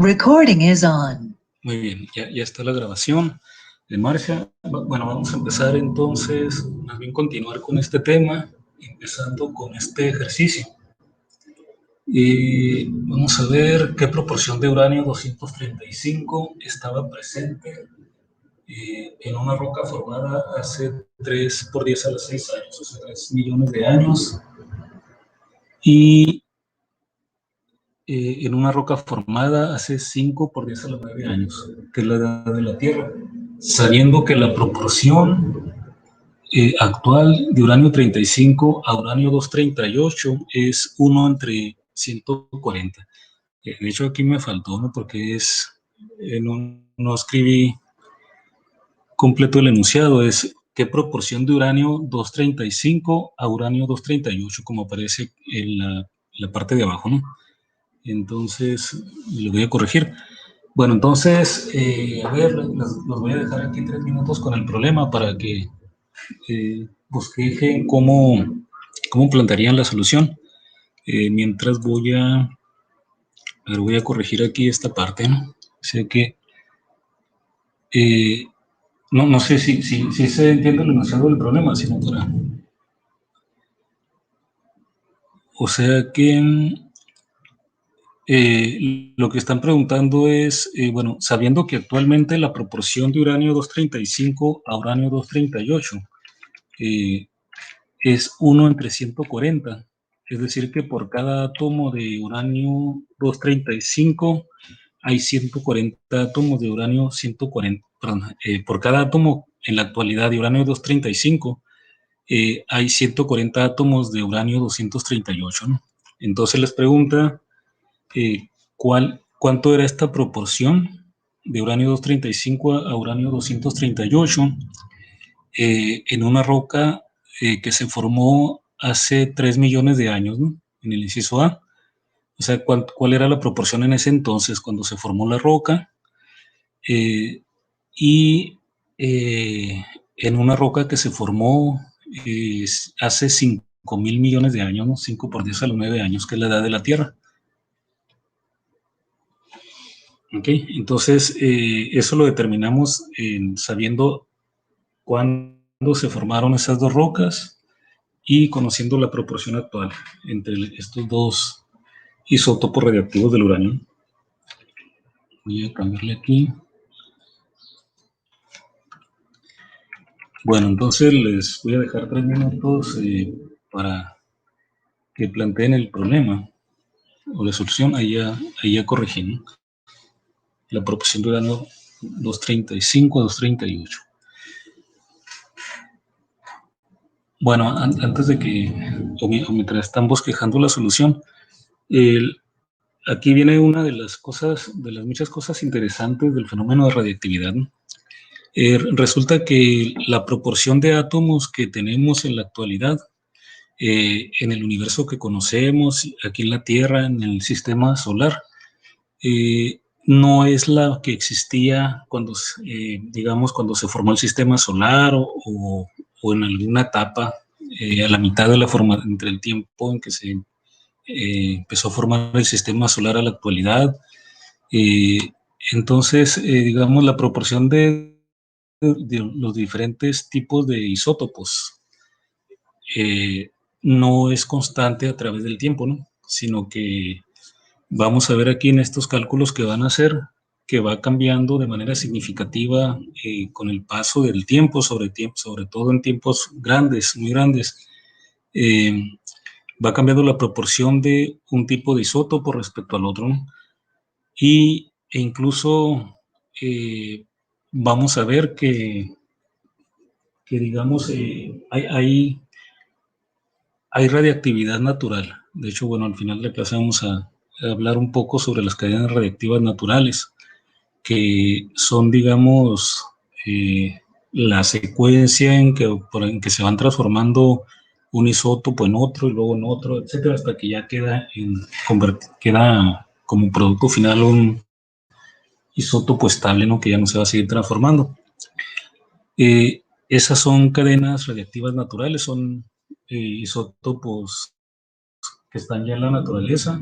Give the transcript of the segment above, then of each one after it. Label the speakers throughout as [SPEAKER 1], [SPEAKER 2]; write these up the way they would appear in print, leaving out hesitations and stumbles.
[SPEAKER 1] Recording is on.
[SPEAKER 2] Muy bien, ya está la grabación en marcha. Bueno, vamos a empezar entonces, más bien continuar con este tema, empezando con este ejercicio. Y vamos a ver qué proporción de uranio 235 estaba presente en una roca formada hace 3 por 10 a la 6 años, o sea, 3 millones de años. Y en una roca formada hace 5 por 10 a los 9 años, que es la edad de la Tierra, sabiendo que la proporción actual de uranio 35 a uranio 238 es 1 entre 140. De hecho, aquí me faltó, ¿no? Porque no escribí completo el enunciado, es qué proporción de uranio 235 a uranio 238, como aparece en la parte de abajo, ¿no? Entonces, lo voy a corregir. Bueno, entonces, a ver, los voy a dejar aquí 3 minutos con el problema para que bosquejen cómo plantearían la solución. Mientras voy a corregir aquí esta parte, ¿no? Sé que, no sé si se entiende el enunciado del problema, sino para... O sea que... lo que están preguntando es, bueno, sabiendo que actualmente la proporción de uranio 235 a uranio 238 es 1 entre 140, es decir, que por cada átomo de uranio 235 hay 140 átomos de uranio 140, perdón, por cada átomo en la actualidad de uranio 235 hay 140 átomos de uranio 238, ¿no? Entonces les pregunta... ¿cuánto era esta proporción de uranio 235 a uranio 238 en una roca que se formó hace 3 millones de años, ¿no? En el inciso A? O sea, ¿cuál era la proporción en ese entonces cuando se formó la roca? Y en una roca que se formó hace 5.000 millones de años, ¿no? 5 por 10 a los 9 años, que es la edad de la Tierra. Ok, entonces eso lo determinamos sabiendo cuándo se formaron esas dos rocas y conociendo la proporción actual entre estos dos isótopos radiactivos del uranio. Voy a cambiarle aquí. Bueno, entonces les voy a dejar 3 minutos para que planteen el problema o la solución. Ahí ya corregí, ¿no? La proporción de uranio 235 a 238. Bueno, antes de que, o mientras están bosquejando la solución, aquí viene una de las cosas, de las muchas cosas interesantes del fenómeno de radiactividad, ¿no? Resulta que la proporción de átomos que tenemos en la actualidad, en el universo que conocemos, aquí en la Tierra, en el sistema solar, no es la que existía cuando, digamos, cuando se formó el sistema solar o en alguna etapa a la mitad de la forma, entre el tiempo en que se empezó a formar el sistema solar a la actualidad. Entonces, digamos, la proporción de los diferentes tipos de isótopos no es constante a través del tiempo, ¿no? Sino que vamos a ver aquí en estos cálculos que van a hacer que va cambiando de manera significativa con el paso del tiempo, sobre todo en tiempos grandes, muy grandes. Va cambiando la proporción de un tipo de isótopo respecto al otro, ¿no? E incluso vamos a ver que digamos, hay radiactividad natural. De hecho, bueno, al final de la clase vamos a hablar un poco sobre las cadenas radiactivas naturales, que son, digamos, la secuencia en que se van transformando un isótopo en otro y luego en otro, etcétera, hasta que ya queda como producto final un isótopo estable, ¿no? Que ya no se va a seguir transformando. Esas son cadenas radiactivas naturales, son isótopos que están ya en la naturaleza,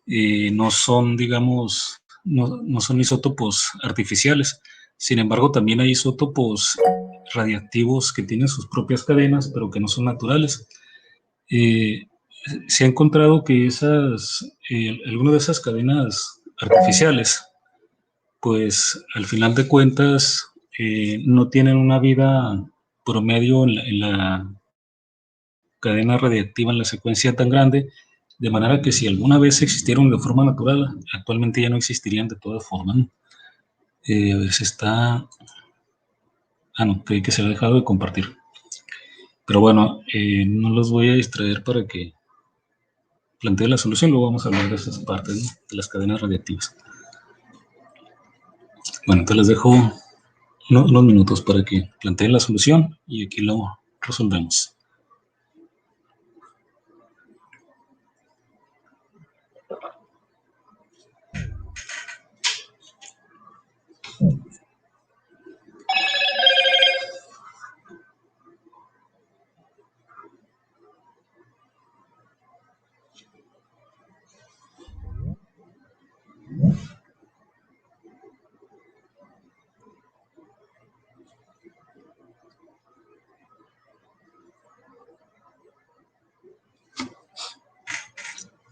[SPEAKER 2] no son, digamos, no son isótopos artificiales. Sin embargo, también hay isótopos radiactivos que tienen sus propias cadenas, pero que no son naturales. Eh, Se ha encontrado que algunas de esas cadenas artificiales, pues al final de cuentas, no tienen una vida promedio en la cadena radiactiva, en la secuencia tan grande, de manera que si alguna vez existieron de forma natural, actualmente ya no existirían de todas formas, ¿no? A ver si está... Ah, no, creí que se había dejado de compartir. Pero bueno, no los voy a distraer para que plantee la solución, luego vamos a hablar de esas partes, ¿no? De las cadenas radiactivas. Bueno, entonces les dejo unos minutos para que planteen la solución y aquí lo resolvemos.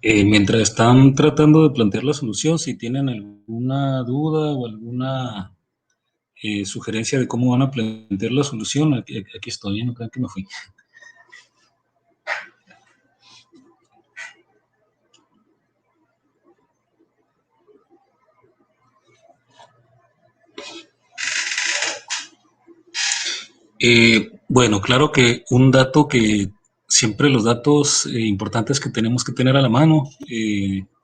[SPEAKER 2] Mientras están tratando de plantear la solución, si tienen alguna duda o alguna sugerencia de cómo van a plantear la solución, aquí estoy, no crean que me fui. Bueno, claro que un dato que siempre los datos importantes que tenemos que tener a la mano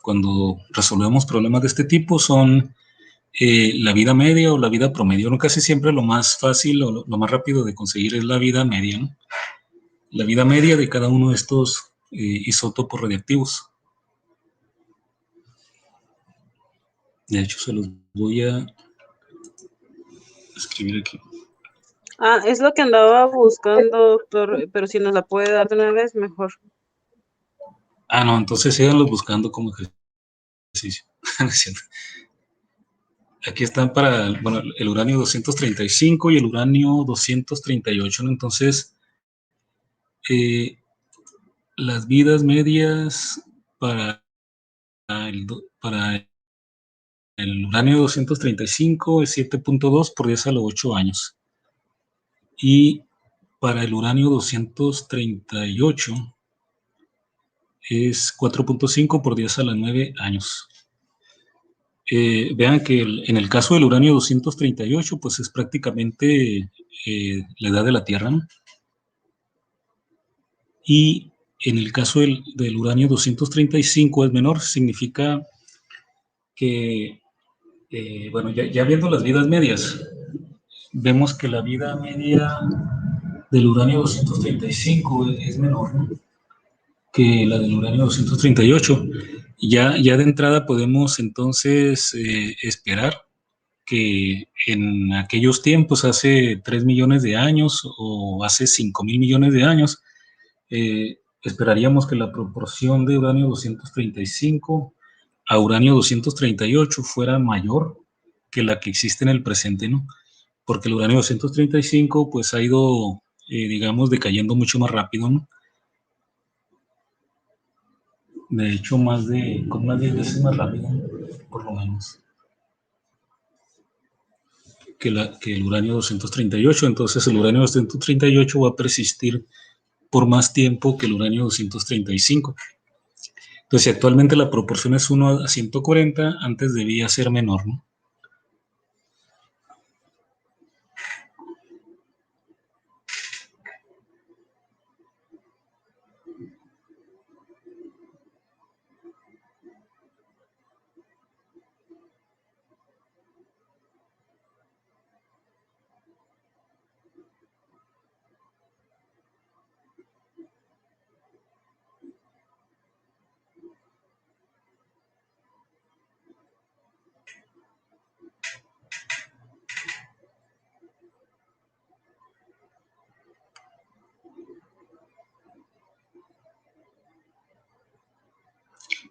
[SPEAKER 2] cuando resolvemos problemas de este tipo son la vida media o la vida promedio. No, casi siempre lo más fácil o lo más rápido de conseguir es la vida media, ¿no? La vida media de cada uno de estos isótopos radiactivos. De hecho, se los voy a escribir aquí.
[SPEAKER 1] Ah, es lo que andaba buscando, doctor, pero si nos la puede dar de una vez, mejor.
[SPEAKER 2] Ah, no, entonces síganlos buscando como ejercicio. Aquí están para, bueno, el uranio 235 y el uranio 238, ¿no? Entonces, eh, las vidas medias para para el uranio 235 es 7.2 por 10 a los 8 años. Y para el uranio 238 es 4.5 por 10 a las 9 años. Vean que en el caso del uranio 238, pues es prácticamente la edad de la Tierra, ¿no? Y en el caso del uranio 235 es menor, significa que, bueno, ya viendo las vidas medias, vemos que la vida media del uranio 235 es menor, ¿no?, que la del uranio 238. Ya de entrada podemos entonces esperar que en aquellos tiempos, hace 3 millones de años o hace 5 mil millones de años, esperaríamos que la proporción de uranio 235 a uranio 238 fuera mayor que la que existe en el presente, ¿no? Porque el uranio 235 pues ha ido, digamos, decayendo mucho más rápido, ¿no? De hecho, como unas 10 veces más rápido, ¿no?, por lo menos, que el uranio 238. Entonces, el uranio 238 va a persistir por más tiempo que el uranio 235. Entonces, si actualmente la proporción es 1 a 140, antes debía ser menor, ¿no?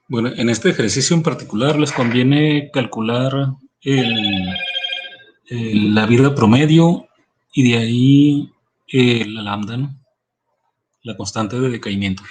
[SPEAKER 2] Bueno, en este ejercicio en particular les conviene calcular la vida promedio y de ahí la lambda, ¿no? La constante de decaimiento.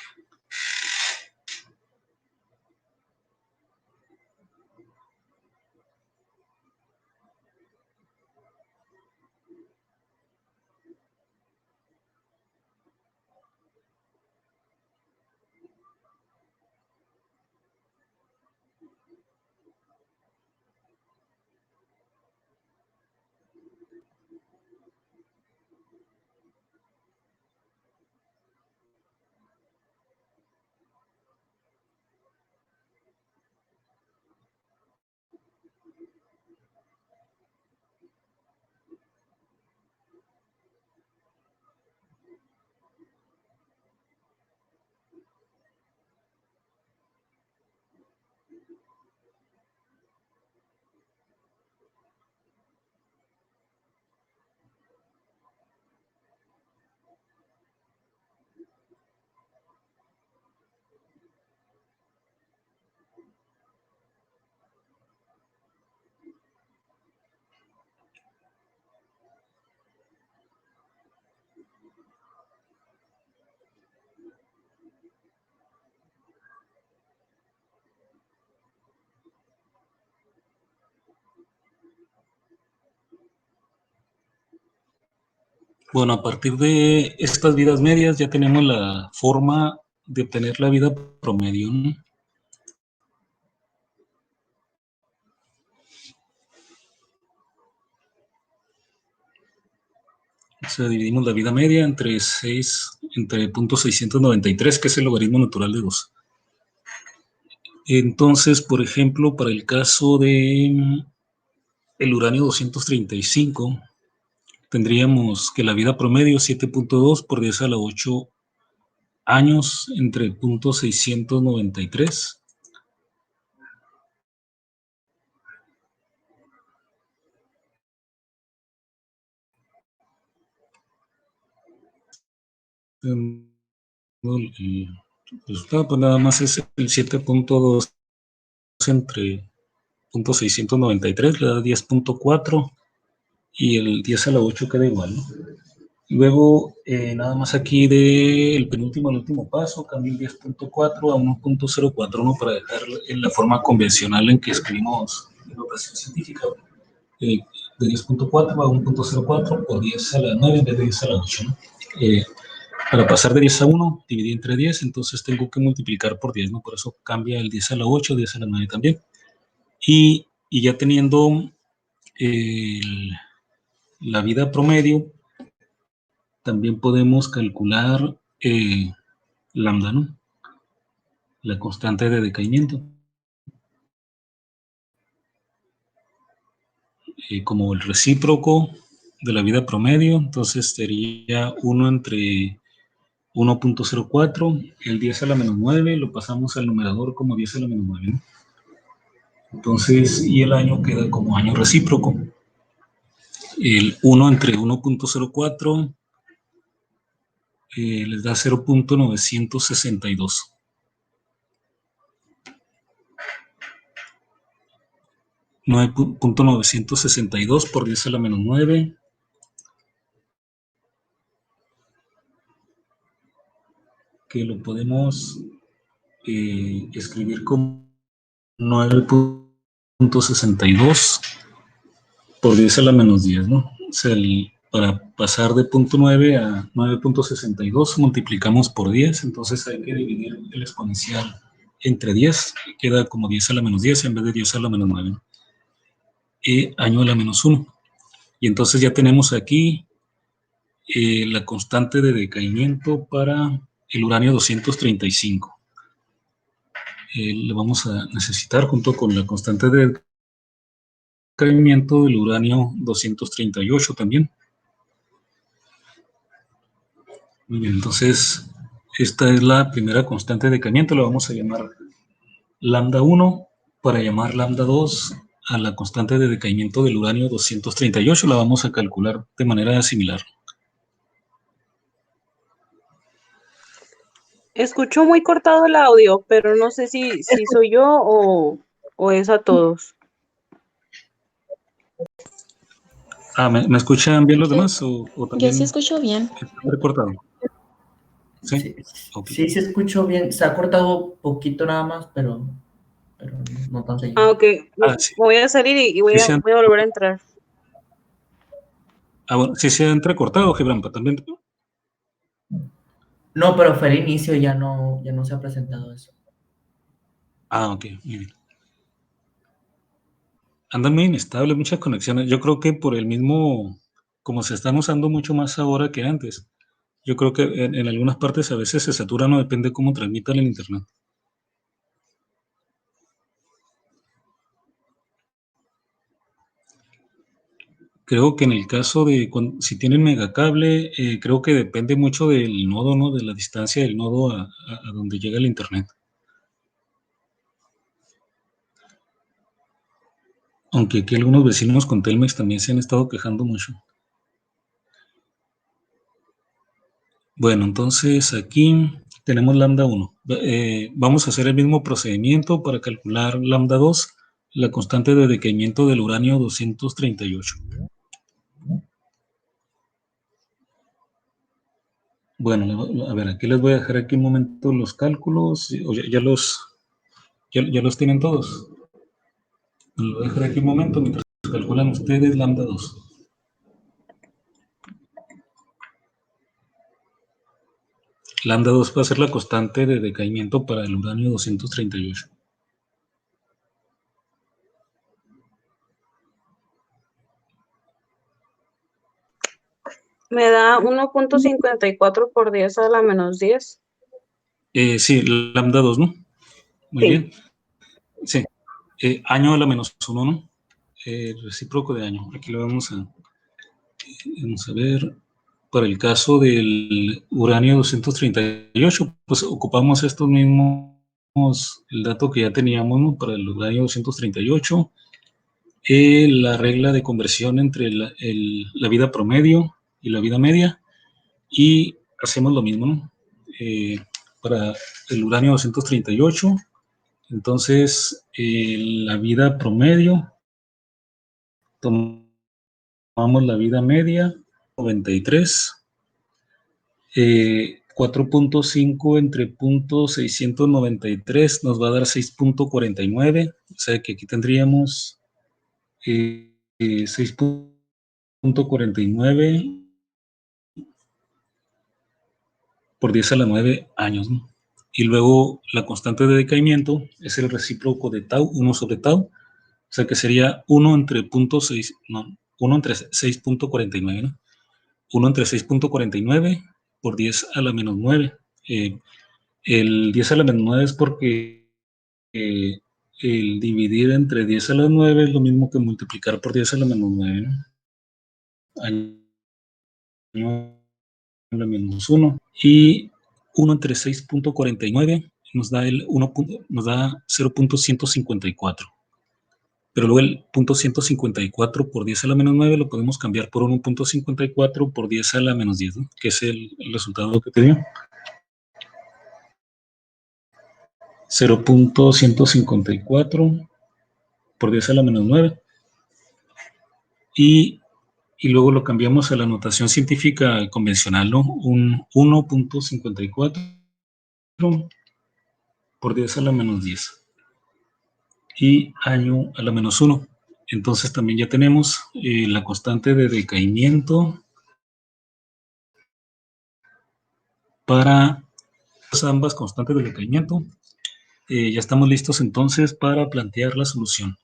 [SPEAKER 2] Bueno, a partir de estas vidas medias ya tenemos la forma de obtener la vida promedio, ¿no? O sea, dividimos la vida media entre 0.693, que es el logaritmo natural de 2. Entonces, por ejemplo, para el caso de el uranio 235, tendríamos que la vida promedio 7.2 por 10 a la 8 años entre 0.693. El resultado pues nada más es el 7.2 entre 0.693, le da 10.4 y el 10 a la 8 queda igual, ¿no? Luego, nada más aquí del penúltimo al último paso, cambio el 10.4 a 1.04, ¿no? Para dejar en la forma convencional en que escribimos en notación científica, de 10.4 a 1.04 por 10 a la 9 en vez de 10 a la 8, ¿no? Para pasar de 10 a 1, dividí entre 10, entonces tengo que multiplicar por 10, ¿no? Por eso cambia el 10 a la 8, 10 a la 9 también. Y ya teniendo la vida promedio, también podemos calcular lambda, ¿no? La constante de decaimiento. Como el recíproco de la vida promedio, entonces sería 1 entre 1.04, el 10 a la menos 9 lo pasamos al numerador como 10 a la menos 9, ¿no? Entonces, y el año queda como año recíproco. El 1 entre 1.04 les da 0.962. 9.962 por 10 a la menos 9. Que lo podemos escribir como 9.62 por 10 a la menos 10, ¿no? O sea, para pasar de 0.9 a 9.62 multiplicamos por 10, entonces hay que dividir el exponencial entre 10, queda como 10 a la menos 10 en vez de 10 a la menos 9. Año a la menos 1. Y entonces ya tenemos aquí la constante de decaimiento para el uranio 235. Le vamos a necesitar junto con la constante de decaimiento del uranio 238 también. Muy bien, entonces esta es la primera constante de decaimiento, la vamos a llamar lambda 1, para llamar lambda 2 a la constante de decaimiento del uranio 238, la vamos a calcular de manera similar.
[SPEAKER 1] Escucho muy cortado el audio, pero no sé si soy yo o es a todos.
[SPEAKER 2] ¿Me escuchan bien los
[SPEAKER 3] Sí,
[SPEAKER 2] demás o
[SPEAKER 3] yo sí
[SPEAKER 2] también
[SPEAKER 3] escucho bien.
[SPEAKER 2] está recortado? Sí,
[SPEAKER 4] Sí,
[SPEAKER 2] ok.
[SPEAKER 4] sí se escuchó bien. Se ha cortado poquito nada más, pero no tan seguido.
[SPEAKER 1] Ah, ok.
[SPEAKER 2] Sí,
[SPEAKER 1] Voy a salir y
[SPEAKER 2] sí se han,
[SPEAKER 1] voy a volver a entrar.
[SPEAKER 2] bueno, sí se ha entrecortado, Gibrampa, también.
[SPEAKER 4] No, pero fue el inicio, ya no se ha presentado eso.
[SPEAKER 2] Ok, muy bien. Andan muy inestables, muchas conexiones. Yo creo que por el mismo, como se están usando mucho más ahora que antes, yo creo que en algunas partes a veces se satura, no depende cómo transmitan el internet. Creo que en el caso de si tienen megacable, creo que depende mucho del nodo, ¿no? De la distancia del nodo a donde llega el internet. Aunque aquí algunos vecinos con Telmex también se han estado quejando mucho. Bueno, entonces aquí tenemos lambda 1. Vamos a hacer el mismo procedimiento para calcular lambda 2, la constante de decaimiento del uranio 238. Bueno, a ver, aquí les voy a dejar aquí un momento los cálculos. O ya los tienen todos. Les voy a dejar aquí un momento mientras calculan ustedes lambda 2. Lambda 2 va a ser la constante de decaimiento para el uranio 238.
[SPEAKER 1] Me da 1.54 por 10 a la menos 10.
[SPEAKER 2] Sí, lambda 2, ¿no? Muy
[SPEAKER 1] Sí.
[SPEAKER 2] bien. Sí. Año a la menos 1, ¿no? Recíproco de año. Aquí lo vamos a ver. Para el caso del uranio 238, pues ocupamos estos mismos, el dato que ya teníamos, ¿no? Para el uranio 238. La regla de conversión entre la vida promedio y la vida media, y hacemos lo mismo, ¿no? Para el uranio 238, entonces la vida promedio, tomamos la vida media, 93, 4.5 entre punto 693 nos va a dar 6.49, o sea que aquí tendríamos 6.49 por 10 a la 9 años, ¿no? Y luego la constante de decaimiento es el recíproco de tau, 1 sobre tau, o sea que sería 1 entre 0.6, no, 1 entre 6.49, ¿no? 1 entre 6.49 por 10 a la menos 9. El 10 a la menos 9 es porque el dividir entre 10 a la 9 es lo mismo que multiplicar por 10 a la menos 9, ¿no? Año a la menos 1. Y 1 entre 6.49 nos da 0.154. Pero luego el punto 154 por 10 a la menos 9 lo podemos cambiar por 1.54 por 10 a la menos 10, ¿no? Que es el resultado que te dio. 0.154 por 10 a la menos 9. Y luego lo cambiamos a la notación científica convencional, ¿no? Un 1.54 por 10 a la menos 10. Y año a la menos 1. Entonces también ya tenemos la constante de decaimiento para ambas constantes de decaimiento. Ya estamos listos entonces para plantear la solución.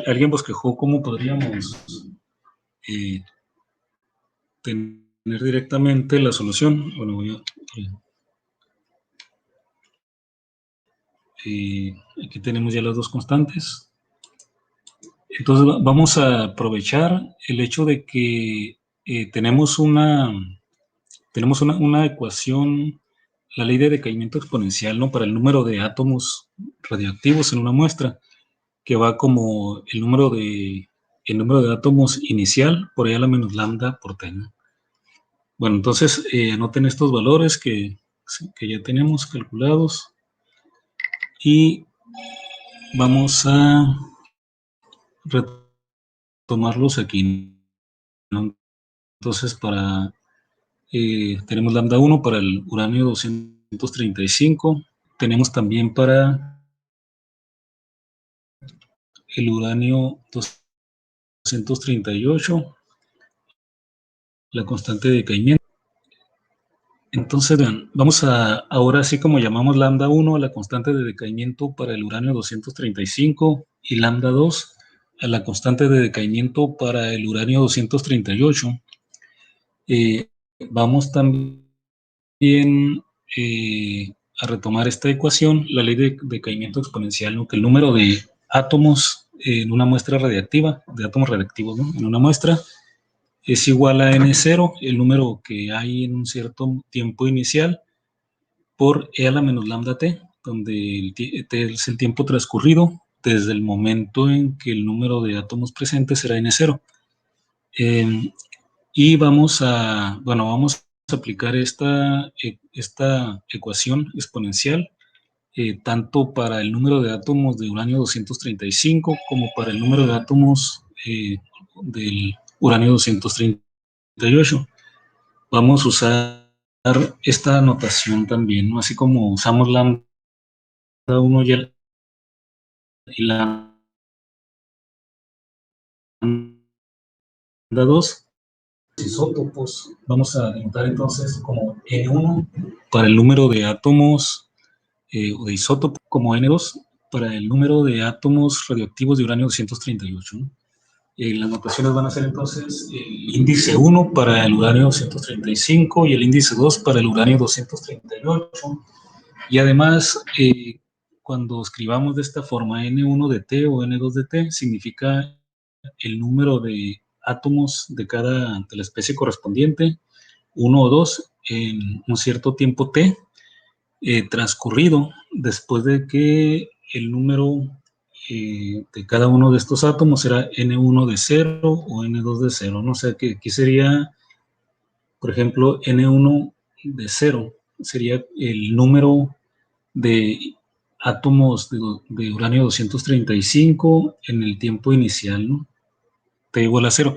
[SPEAKER 2] ¿Alguien bosquejó cómo podríamos tener directamente la solución? Bueno, aquí tenemos ya las dos constantes. Entonces vamos a aprovechar el hecho de que tenemos una ecuación, la ley de decaimiento exponencial, ¿no? Para el número de átomos radioactivos en una muestra, que va como el número de átomos inicial por E a la menos lambda por T, ¿no? Bueno, entonces anoten estos valores que sí, que ya tenemos calculados. Y vamos a retomarlos aquí, ¿no? Entonces, tenemos lambda 1 para el uranio 235, tenemos también para el uranio 238, la constante de decaimiento. Entonces, vean, vamos a, ahora así como llamamos lambda 1 a la constante de decaimiento para el uranio 235 y lambda 2 a la constante de decaimiento para el uranio 238, vamos también a retomar esta ecuación, la ley de decaimiento exponencial, ¿no? Que el número de átomos en una muestra radiactiva, de átomos radiactivos, ¿no? En una muestra, es igual a n0, el número que hay en un cierto tiempo inicial, por e a la menos lambda t, donde el t es el tiempo transcurrido desde el momento en que el número de átomos presentes será n0. Y vamos a aplicar esta ecuación exponencial tanto para el número de átomos de uranio 235 como para el número de átomos del uranio 238. Vamos a usar esta notación también, ¿no? Así como usamos lambda 1 y lambda 2, isótopos, vamos a denotar entonces como N1 para el número de átomos o de isótopos, como N2 para el número de átomos radioactivos de uranio 238, ¿no? Las notaciones van a ser entonces el índice 1 para el uranio 235 y el índice 2 para el uranio 238. Y además, cuando escribamos de esta forma N1 de T o N2 de T, significa el número de átomos de la especie correspondiente, 1 o 2, en un cierto tiempo T, transcurrido después de que el número de cada uno de estos átomos será N1 de 0 o N2 de 0, ¿no? O sea que aquí sería, por ejemplo, N1 de 0, sería el número de átomos de uranio 235 en el tiempo inicial, ¿no? T igual a 0.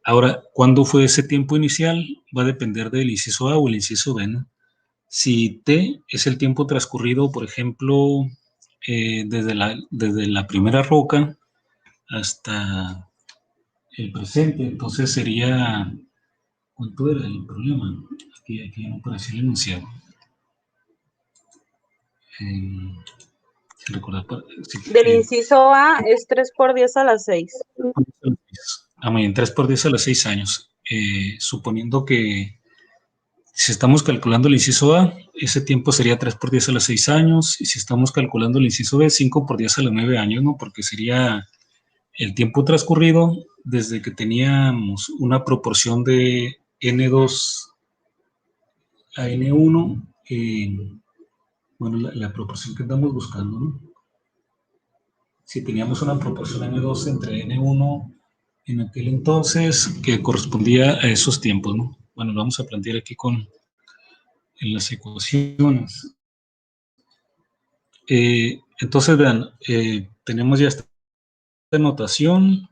[SPEAKER 2] Ahora, ¿cuándo fue ese tiempo inicial? Va a depender del inciso A o el inciso B, ¿no? Si T es el tiempo transcurrido, por ejemplo, desde la primera roca hasta el presente, entonces sería, ¿cuánto era el problema? Aquí no aparecía el enunciado. Recordar,
[SPEAKER 1] Del inciso A es 3 por 10 a la 6.
[SPEAKER 2] Muy bien, 3 por 10 a los 6 años. Suponiendo que si estamos calculando el inciso A, ese tiempo sería 3 por 10 a los 6 años, y si estamos calculando el inciso B, 5 por 10 a los 9 años, ¿no? Porque sería el tiempo transcurrido desde que teníamos una proporción de N2 a N1, bueno, la proporción que estamos buscando, ¿no? Si teníamos una proporción N2 entre N1 en aquel entonces, que correspondía a esos tiempos, ¿no? Bueno, lo vamos a plantear aquí en las ecuaciones. Entonces, vean, tenemos ya esta notación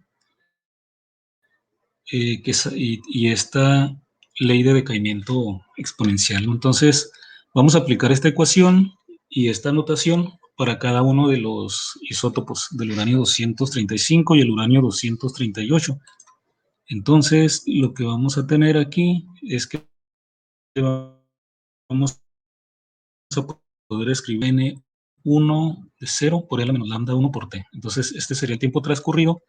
[SPEAKER 2] y esta ley de decaimiento exponencial, ¿no? Entonces, vamos a aplicar esta ecuación y esta notación para cada uno de los isótopos del uranio 235 y el uranio 238. Entonces, lo que vamos a tener aquí es que vamos a poder escribir N1 de 0 por L menos lambda 1 por T. Entonces, este sería el tiempo transcurrido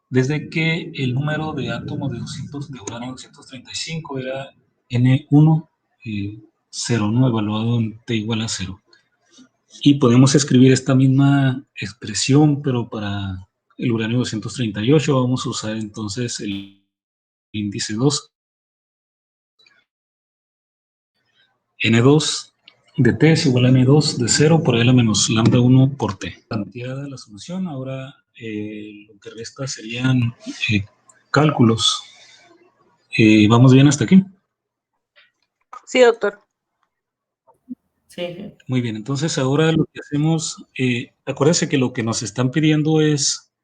[SPEAKER 2] desde que el número de átomos de uranio 235 era N1, 0, ¿no? Evaluado en T igual a 0. Y podemos escribir esta misma expresión, pero para el uranio 238 vamos a usar entonces el índice 2, N2 de T es igual a N2 de 0 por L menos lambda 1 por T. Planteada la solución, ahora lo que resta serían cálculos. ¿Vamos bien hasta aquí?
[SPEAKER 1] Sí, doctor.
[SPEAKER 4] Sí, sí.
[SPEAKER 2] Muy bien, entonces ahora lo que hacemos, acuérdense que lo que nos están pidiendo es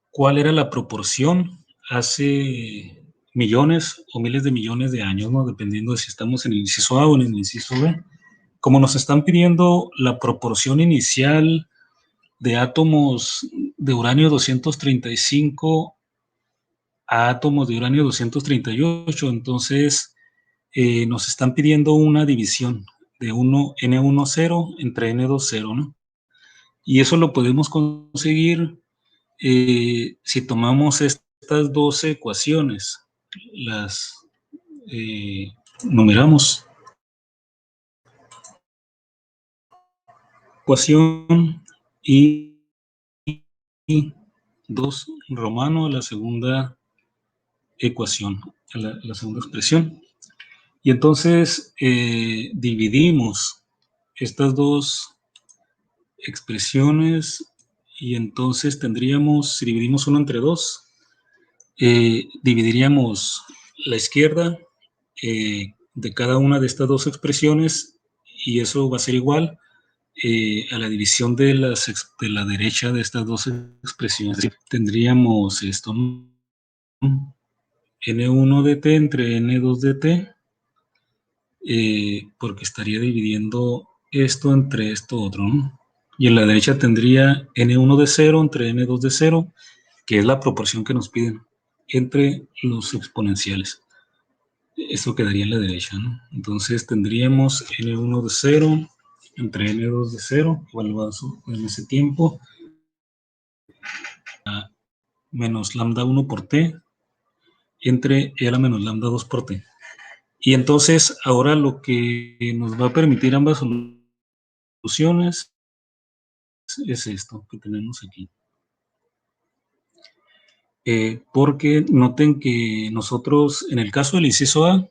[SPEAKER 2] cuál era la proporción hace millones o miles de millones de años, ¿no? Dependiendo de si estamos en el inciso A o en el inciso B. Como nos están pidiendo la proporción inicial de átomos de uranio 235 a átomos de uranio 238, entonces nos están pidiendo una división de N10 entre N20, ¿no? Y eso lo podemos conseguir si tomamos estas dos ecuaciones, las numeramos. Ecuación y 2 romano, la segunda ecuación, la segunda expresión. Y entonces dividimos estas dos expresiones y entonces tendríamos, si dividimos 1 entre 2, dividiríamos la izquierda de cada una de estas dos expresiones y eso va a ser igual a la división de la derecha de estas dos expresiones. Es decir, tendríamos esto, ¿no? N1 de t entre N2 de t, porque estaría dividiendo esto entre esto otro, ¿no? Y en la derecha tendría N1 de 0 entre N2 de 0, que es la proporción que nos piden entre los exponenciales. Eso quedaría en la derecha, ¿no? Entonces tendríamos N1 de 0 entre N2 de 0, igual en ese tiempo, menos lambda 1 por t, entre E a la menos lambda 2 por t. Y entonces ahora lo que nos va a permitir ambas soluciones es esto que tenemos aquí. Porque noten que nosotros, en el caso del inciso A,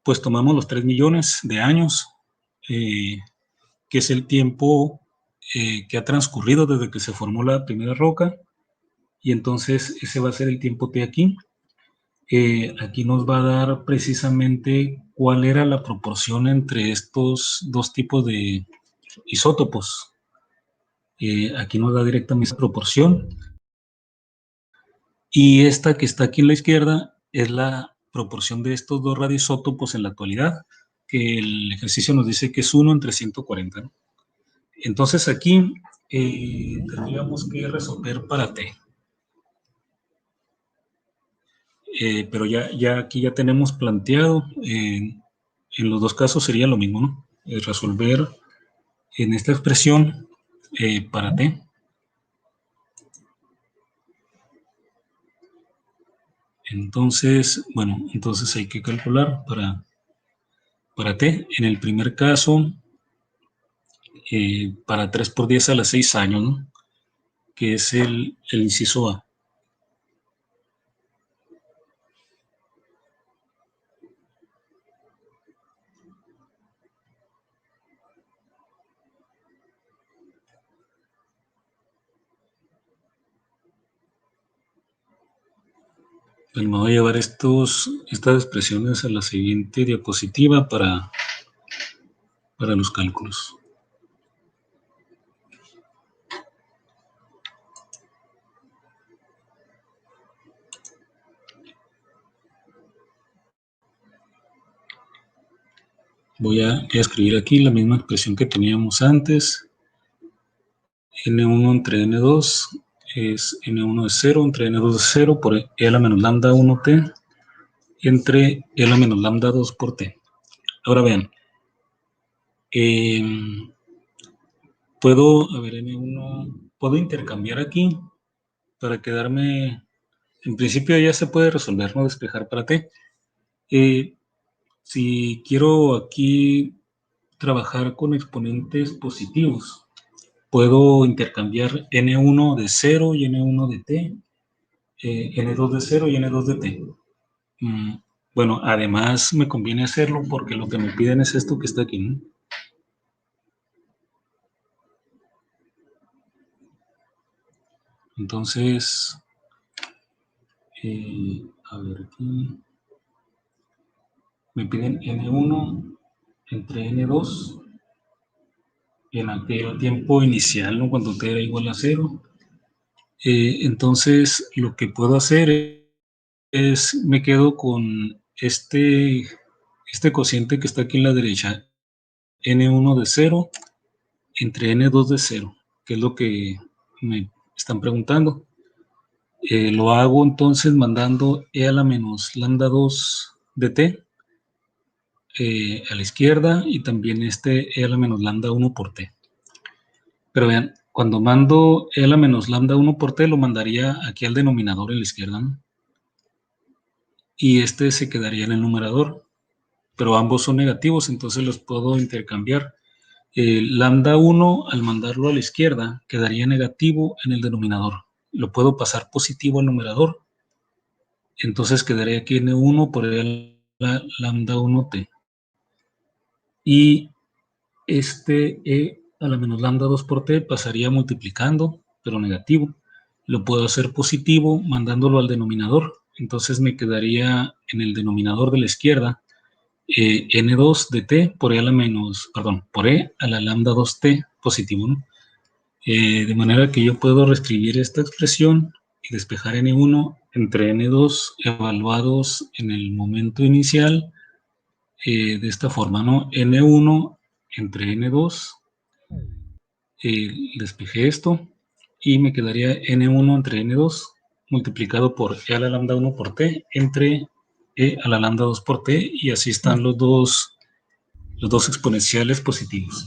[SPEAKER 2] pues tomamos los 3 millones de años, que es el tiempo que ha transcurrido desde que se formó la primera roca, y entonces ese va a ser el tiempo T aquí. Aquí nos va a dar precisamente cuál era la proporción entre estos dos tipos de isótopos. Aquí nos da directamente esa proporción. Y esta que está aquí en la izquierda es la proporción de estos dos radioisótopos en la actualidad, que el ejercicio nos dice que es 1 entre 140, ¿no? Entonces aquí tendríamos que resolver para T. Pero ya aquí ya tenemos planteado, en los dos casos sería lo mismo, ¿no? Resolver en esta expresión para T. Entonces, bueno, entonces hay que calcular para T. En el primer caso, para 3 por 10 a las 6 años, ¿no? Que es el inciso A. Pues me voy a llevar estas expresiones a la siguiente diapositiva para los cálculos. Voy a escribir aquí la misma expresión que teníamos antes. N1 entre N2 es N1 de 0 entre N2 de 0 por E a la menos lambda 1t entre E a la menos lambda 2 por t. Ahora vean, puedo intercambiar aquí para quedarme, en principio ya se puede resolver, ¿no? Despejar para t. Si quiero aquí trabajar con exponentes positivos, puedo intercambiar N1 de 0 y N1 de t, N2 de 0 y N2 de t. Bueno, además me conviene hacerlo porque lo que me piden es esto que está aquí, ¿no? Entonces, a ver aquí, me piden N1 entre N2 en aquel tiempo inicial, ¿no? Cuando t era igual a 0. Entonces, lo que puedo hacer es, me quedo con este cociente que está aquí en la derecha, n1 de 0 entre n2 de 0, que es lo que me están preguntando. Lo hago entonces mandando e a la menos lambda 2 de t a la izquierda y también e a la menos lambda 1 por t. Pero vean, cuando mando e a la menos lambda 1 por t, lo mandaría aquí al denominador a la izquierda, ¿no? Y se quedaría en el numerador, pero ambos son negativos, entonces los puedo intercambiar. Lambda 1, al mandarlo a la izquierda, quedaría negativo en el denominador. Lo puedo pasar positivo al numerador, entonces quedaría aquí n1 por la lambda 1t. Y e a la menos lambda 2 por t pasaría multiplicando, pero negativo. Lo puedo hacer positivo mandándolo al denominador, entonces me quedaría en el denominador de la izquierda n2 de t por e a la menos, perdón, por e a la lambda 2t positivo, ¿no? De manera que yo puedo reescribir esta expresión y despejar n1 entre n2 evaluados en el momento inicial de esta forma, ¿no? n1 entre n2, despejé esto y me quedaría n1 entre n2 multiplicado por e a la lambda 1 por t entre e a la lambda 2 por t, y así están los dos exponenciales positivos.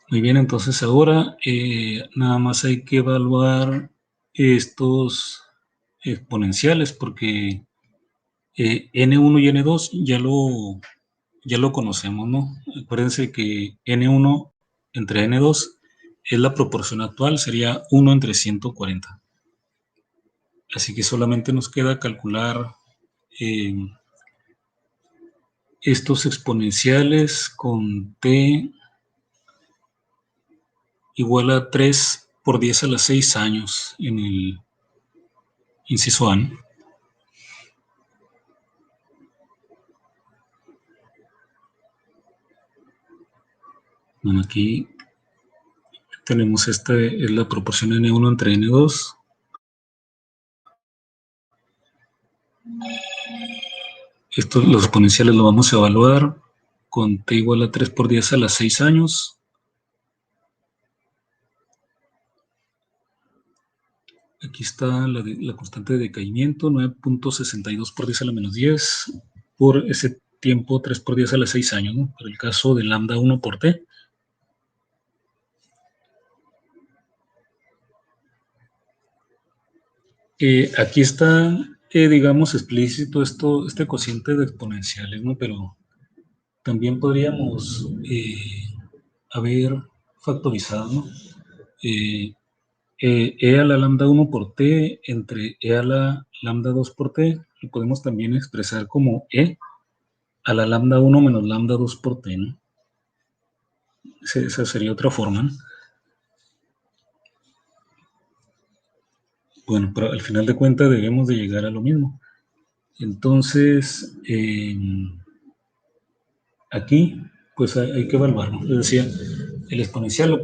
[SPEAKER 2] Muy bien, entonces ahora nada más hay que evaluar estos exponenciales porque n1 y n2 ya lo conocemos, ¿no? Acuérdense que n1 entre n2 es la proporción actual, sería 1 entre 140. Así que solamente nos queda calcular estos exponenciales con t igual a 3 por 10 a la 6 años en el inciso A. Bueno, aquí tenemos es la proporción n1 entre n2. Los exponenciales lo vamos a evaluar con t igual a 3 por 10 a la 6 años. Aquí está la constante de decaimiento, 9.62 por 10 a la menos 10, por ese tiempo 3 por 10 a la 6 años, ¿no? Para el caso de lambda 1 por t. Aquí está, digamos, explícito este cociente de exponenciales, ¿no? Pero también podríamos haber factorizado, ¿no? E a la lambda 1 por t entre e a la lambda 2 por t, lo podemos también expresar como e a la lambda 1 menos lambda 2 por t, ¿no? Esa sería otra forma, ¿no? Bueno, pero al final de cuentas debemos de llegar a lo mismo. Entonces, aquí, pues hay que evaluarlo. Les decía, el exponencial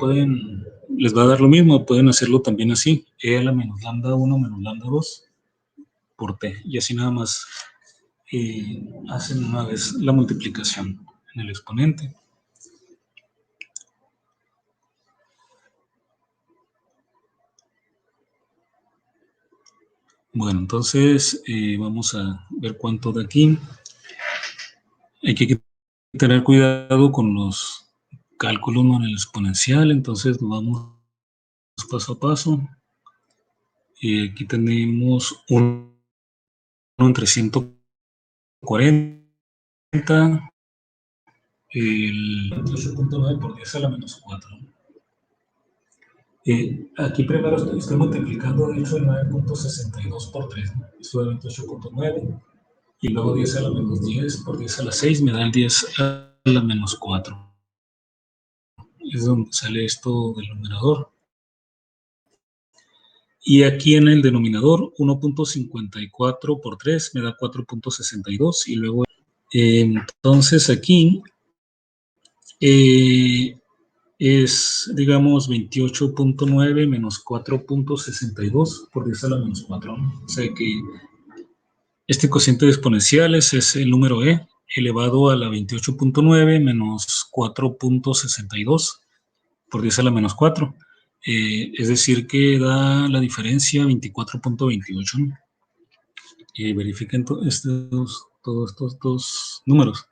[SPEAKER 2] les va a dar lo mismo, pueden hacerlo también así, e a la menos lambda 1 menos lambda 2 por t, y así nada más hacen una vez la multiplicación en el exponente. Bueno, entonces vamos a ver cuánto de aquí. Hay que tener cuidado con los cálculos en el exponencial, entonces nos vamos paso a paso. Aquí tenemos 1 entre 140, el 8.9 por 10 a la menos 4. Aquí primero estoy multiplicando, de hecho, el 9.62 por 3, ¿no? Esto da 28.9, y luego 10 a la menos 10 por 10 a la 6 me da el 10 a la menos 4. Es donde sale esto del numerador. Y aquí en el denominador, 1.54 por 3 me da 4.62, y luego Entonces aquí es, digamos, 28.9 menos 4.62 por 10 a la menos 4, ¿no? O sea que este cociente de exponenciales es el número e elevado a la 28.9 menos 4.62 por 10 a la menos 4. Es decir, que da la diferencia 24.28, ¿no? Verifiquen todos estos dos números.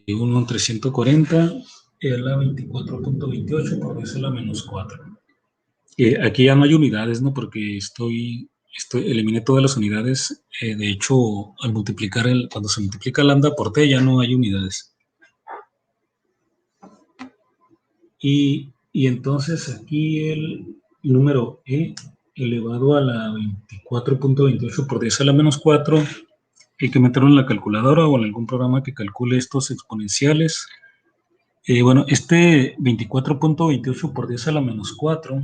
[SPEAKER 2] Uno entre 140 es la 24.28 por 10 a la menos 4. Aquí ya no hay unidades, ¿no? Porque eliminé todas las unidades. De hecho, al multiplicar cuando se multiplica lambda por t ya no hay unidades. Y entonces aquí el número e elevado a la 24.28 por 10 a la menos 4, hay que meterlo en la calculadora o en algún programa que calcule estos exponenciales. Bueno, este 24.28 por 10 a la menos 4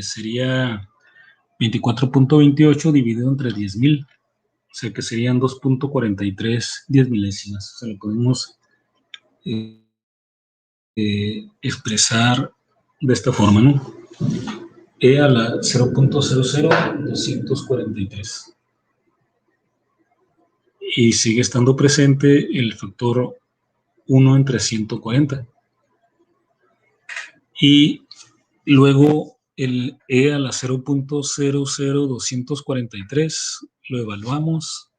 [SPEAKER 2] sería 24.28 dividido entre 10.000, o sea que serían 2.43 10 milésimas. O sea, lo podemos expresar de esta forma, ¿no? E a la 0.00243. Y sigue estando presente el factor 1 entre 140. Y luego el e a la 0.00243 lo evaluamos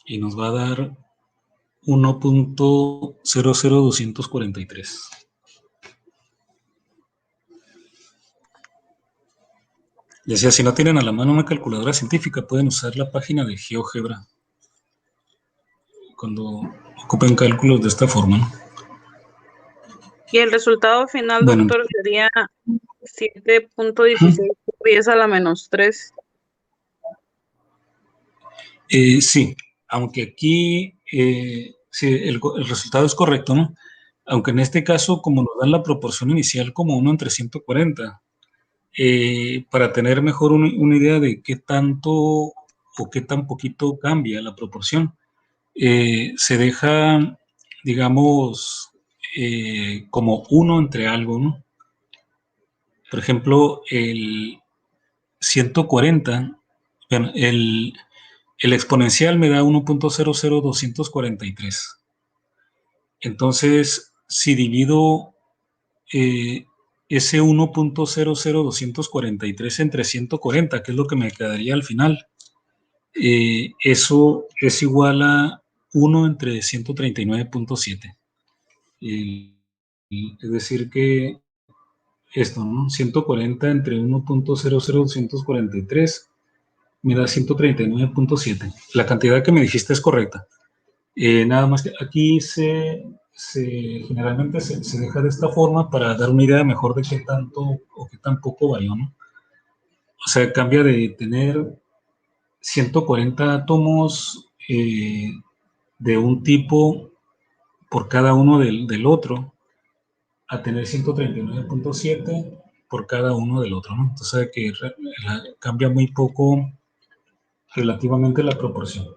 [SPEAKER 2] y nos va a dar 1.00243. Ya sea, si no tienen a la mano una calculadora científica, pueden usar la página de GeoGebra cuando ocupen cálculos de esta forma, ¿no?
[SPEAKER 1] Y el resultado final,
[SPEAKER 2] Bueno,
[SPEAKER 1] doctor, sería 7.16 por 10 a la menos 3.
[SPEAKER 2] Sí, aunque aquí sí, el resultado es correcto, ¿no? Aunque en este caso, como nos dan la proporción inicial como 1 entre 140, para tener mejor una idea de qué tanto o qué tan poquito cambia la proporción, se deja, digamos, como 1 entre algo, ¿no? Por ejemplo, el 140, bueno, el exponencial me da 1.00243. Entonces, si divido ese 1.00243 entre 140, que es lo que me quedaría al final, eso es igual a 1 entre 139.7. Es decir que esto, ¿no? 140 entre 1.00243 me da 139.7. La cantidad que me dijiste es correcta. Nada más que aquí generalmente se deja de esta forma para dar una idea mejor de qué tanto o qué tan poco varió, ¿no? O sea, cambia de tener 140 átomos de un tipo por cada uno del otro a tener 139.7 por cada uno del otro, ¿no? Entonces, que cambia muy poco relativamente la proporción.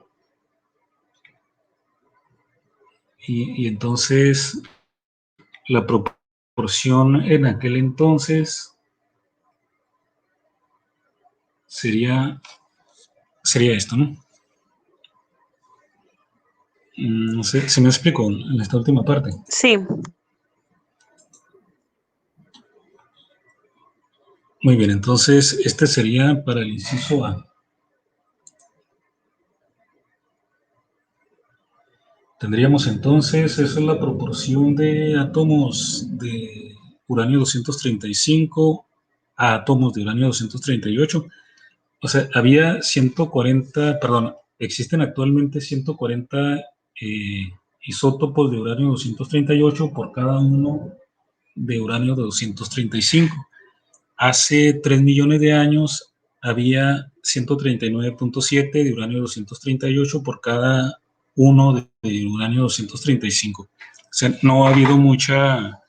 [SPEAKER 2] Y entonces la proporción en aquel entonces sería esto, ¿no? No sé, ¿se me explicó en esta última parte?
[SPEAKER 1] Sí.
[SPEAKER 2] Muy bien, entonces este sería para el inciso A. Tendríamos entonces, esa es la proporción de átomos de uranio 235 a átomos de uranio 238. O sea, había 140, perdón, existen actualmente 140 isótopos de uranio 238 por cada uno de uranio de 235. Hace 3 millones de años había 139.7 de uranio 238 por cada uno de uranio 235. O sea, no ha habido mucha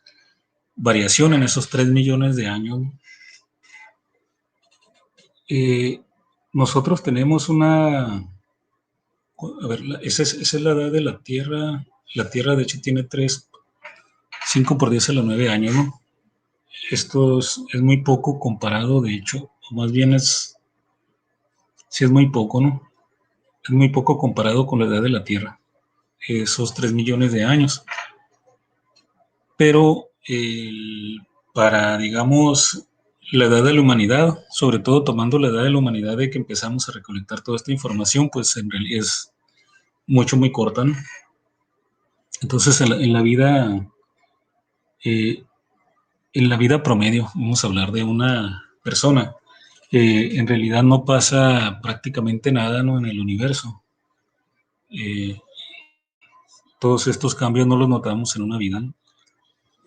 [SPEAKER 2] variación en esos 3 millones de años. nosotros tenemos una... A ver, esa es la edad de la Tierra. La Tierra, de hecho, tiene 5 por 10 a la 9 años, ¿no? Esto es muy poco comparado, de hecho, o más bien sí es muy poco, ¿no? Es muy poco comparado con la edad de la Tierra, esos 3 millones de años. Pero para, digamos, la edad de la humanidad, sobre todo tomando la edad de la humanidad de que empezamos a recolectar toda esta información, pues en realidad es muy corta, ¿no? Entonces, eh, en la vida promedio, vamos a hablar de una persona, en realidad no pasa prácticamente nada, ¿no? En el universo. Eh, todos estos cambios no los notamos en una vida, ¿no?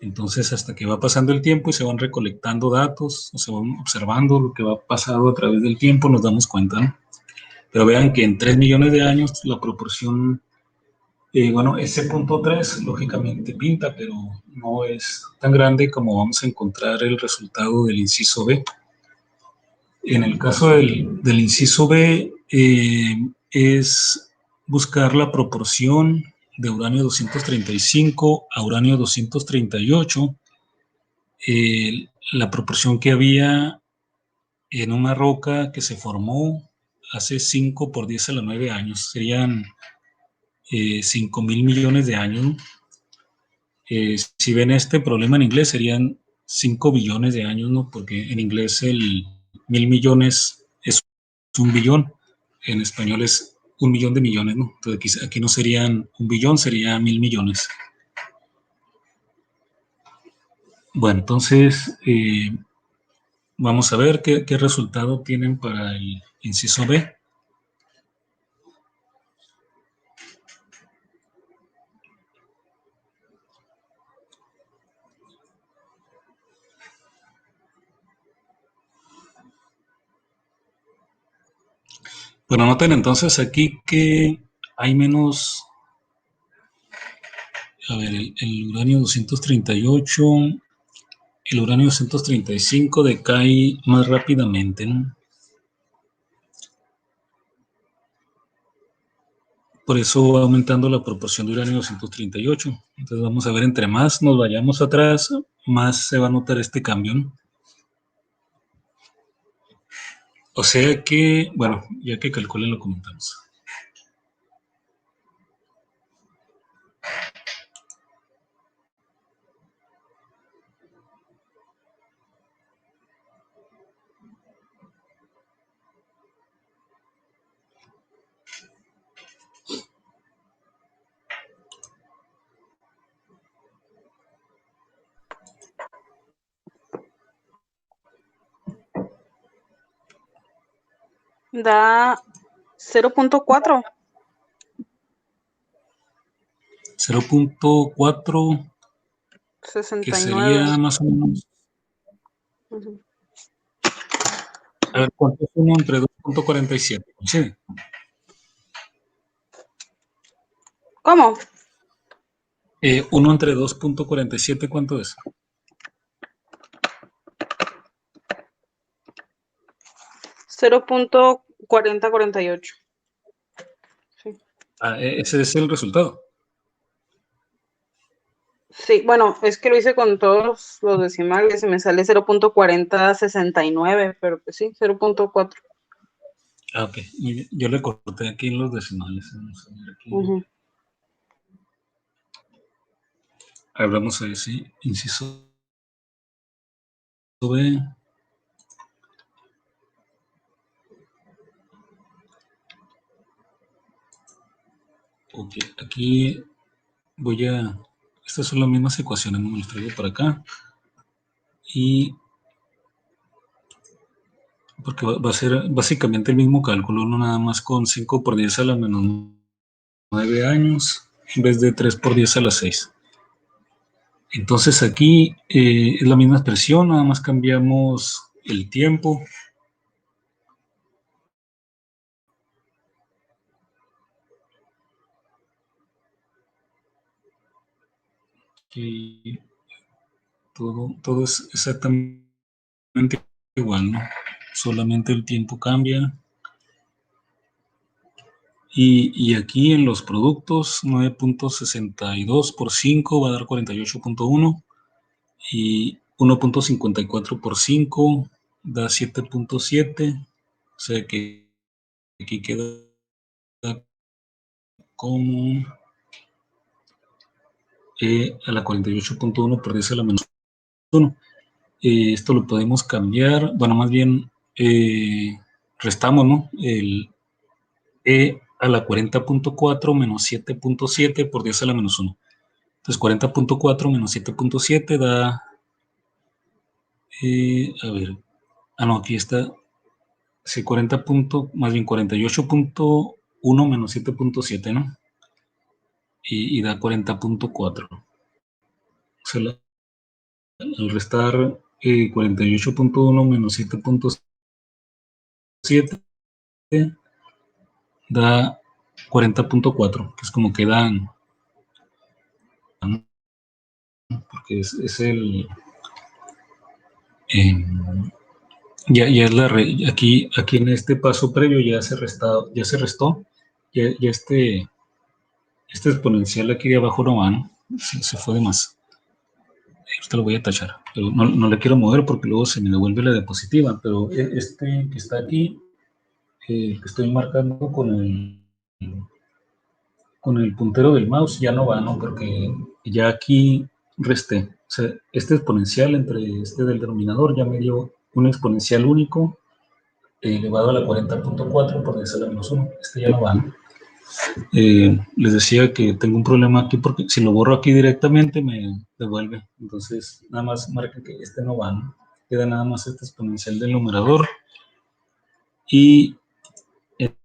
[SPEAKER 2] Entonces, hasta que va pasando el tiempo y se van recolectando datos, o se van observando lo que va pasando a través del tiempo, nos damos cuenta, ¿no? Pero vean que en 3 millones de años la proporción, bueno, ese punto 3 lógicamente pinta, pero no es tan grande como vamos a encontrar el resultado del inciso B. En el caso del inciso B, es buscar la proporción de uranio 235 a uranio 238, la proporción que había en una roca que se formó hace 5 por 10 a la 9 años, serían 5 mil millones de años, ¿no? Si ven este problema en inglés, serían 5 billones de años, ¿no? Porque en inglés el 1.000 millones es un billón, en español es 1 millón de millones, ¿no? Entonces aquí no serían 1 billón, sería 1.000 millones. Bueno, entonces vamos a ver qué resultado tienen para el inciso B. Bueno, noten entonces aquí que hay menos, a ver, el uranio 238, el uranio 235 decae más rápidamente, ¿no? Por eso va aumentando la proporción de uranio 238. Entonces vamos a ver, entre más nos vayamos atrás, más se va a notar este cambio, ¿no? O sea que, bueno, ya que calculen lo comentamos.
[SPEAKER 1] Da 0.4.
[SPEAKER 2] 0.4, que
[SPEAKER 1] 69.
[SPEAKER 2] sería más o menos,
[SPEAKER 1] Ujú.
[SPEAKER 2] a ver, ¿cuánto es 1 entre 2.47? Sí.
[SPEAKER 1] ¿Cómo?
[SPEAKER 2] 1 entre 2.47, ¿cuánto es?
[SPEAKER 1] 0.4048. Sí.
[SPEAKER 2] Ese es el resultado.
[SPEAKER 1] Sí, bueno, es que lo hice con todos los decimales y me sale 0.4069, pero pues sí, 0.4.
[SPEAKER 2] Ok. Muy bien. Yo le corté aquí en los decimales. Vamos a ver aquí.
[SPEAKER 1] Ujú.
[SPEAKER 2] Hablamos de sí, inciso B. Ok, aquí estas son las mismas ecuaciones, no me las traigo para acá. Y porque va a ser básicamente el mismo cálculo, no nada más con 5 por 10 a la menos 9 años, en vez de 3 por 10 a la 6. Entonces aquí es la misma expresión, nada más cambiamos el tiempo. Y todo es exactamente igual, ¿no? solamente el tiempo cambia. Y aquí en los productos, 9.62 por 5 va a dar 48.1 y 1.54 por 5 da 7.7, o sea que aquí queda como a la 48.1 por 10 a la menos 1. Esto lo podemos cambiar, bueno, más bien restamos, ¿no? El E a la 40.4 menos 7.7 por 10 a la menos 1. Entonces 40.4 menos 7.7 da, a ver, no, aquí está, sí, 40 más bien 48.1 menos 7.7, ¿no? Y da 40.4. O sea, al restar 48.1 menos 7.7 da 40.4, que es como que dan, porque es el... ya es aquí en este paso previo ya se restó, ya este exponencial aquí de abajo no va, ¿no? Se fue de más. Ahorita lo voy a tachar, pero no le quiero mover porque luego se me devuelve la diapositiva, pero este que está aquí, que estoy marcando con el puntero del mouse ya no va, ¿no? Porque ya aquí resté. O sea, este exponencial entre este del denominador ya me dio un exponencial único elevado a la 40.4 por 10 a la menos 1. Este ya no va, ¿no? Les decía que tengo un problema aquí porque si lo borro aquí directamente me devuelve. Entonces, nada más marca que este no va, ¿no? Queda nada más este exponencial del numerador. Y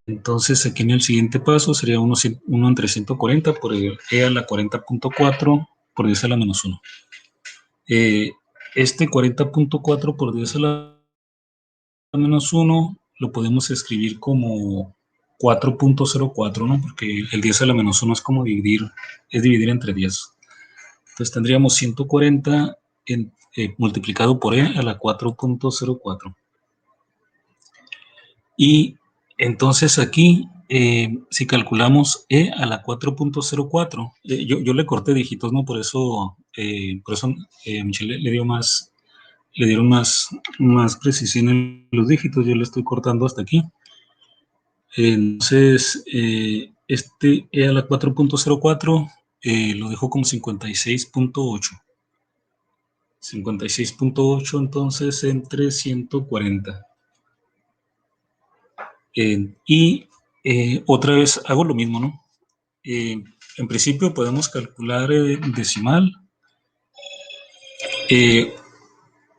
[SPEAKER 2] entonces aquí en el siguiente paso sería 1 entre 140 por el e a la 40.4 por 10 a la menos 1. Este 40.4 por 10 a la menos 1 lo podemos escribir como 4.04, ¿no? Porque el 10 a la menos 1 es como dividir entre 10. Entonces tendríamos 140 multiplicado por e a la 4.04. Y entonces aquí, si calculamos e a la 4.04, yo le corté dígitos, ¿no? Por eso Michelle le dieron más precisión en los dígitos, yo le estoy cortando hasta aquí. Entonces, este e a la 4.04 lo dejo como 56.8. 56.8 entonces entre 140. Y otra vez hago lo mismo, ¿no? En principio podemos calcular decimal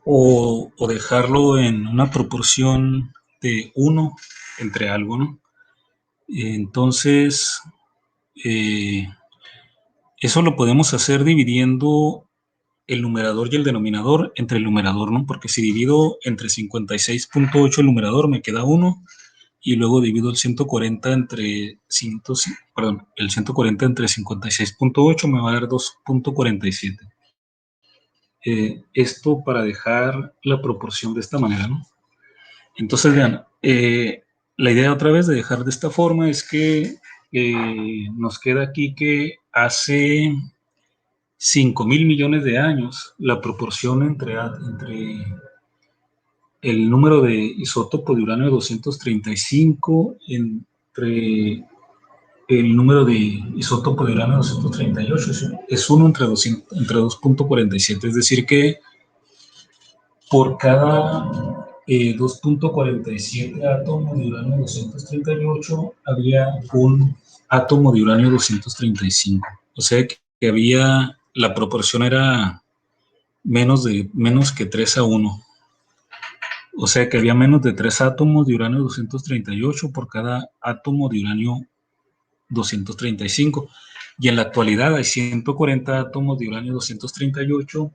[SPEAKER 2] o dejarlo en una proporción de 1 entre algo, ¿no? Entonces, eso lo podemos hacer dividiendo el numerador y el denominador entre el numerador, ¿no? Porque si divido entre 56.8 el numerador me queda 1 y luego divido el 140 entre 56.8 me va a dar 2.47. Esto para dejar la proporción de esta manera, ¿no? Entonces, vean, la idea otra vez de dejar de esta forma es que nos queda aquí que hace 5.000 millones de años la proporción entre el número de isótopo de uranio 235 entre el número de isótopo de uranio 238 es 1 entre 2.47, es decir que por cada 2.47 átomos de uranio 238 había un átomo de uranio 235, o sea que había, la proporción era menos que 3 a 1. O sea que había menos de 3 átomos de uranio 238 por cada átomo de uranio 235. Y en la actualidad hay 140 átomos de uranio 238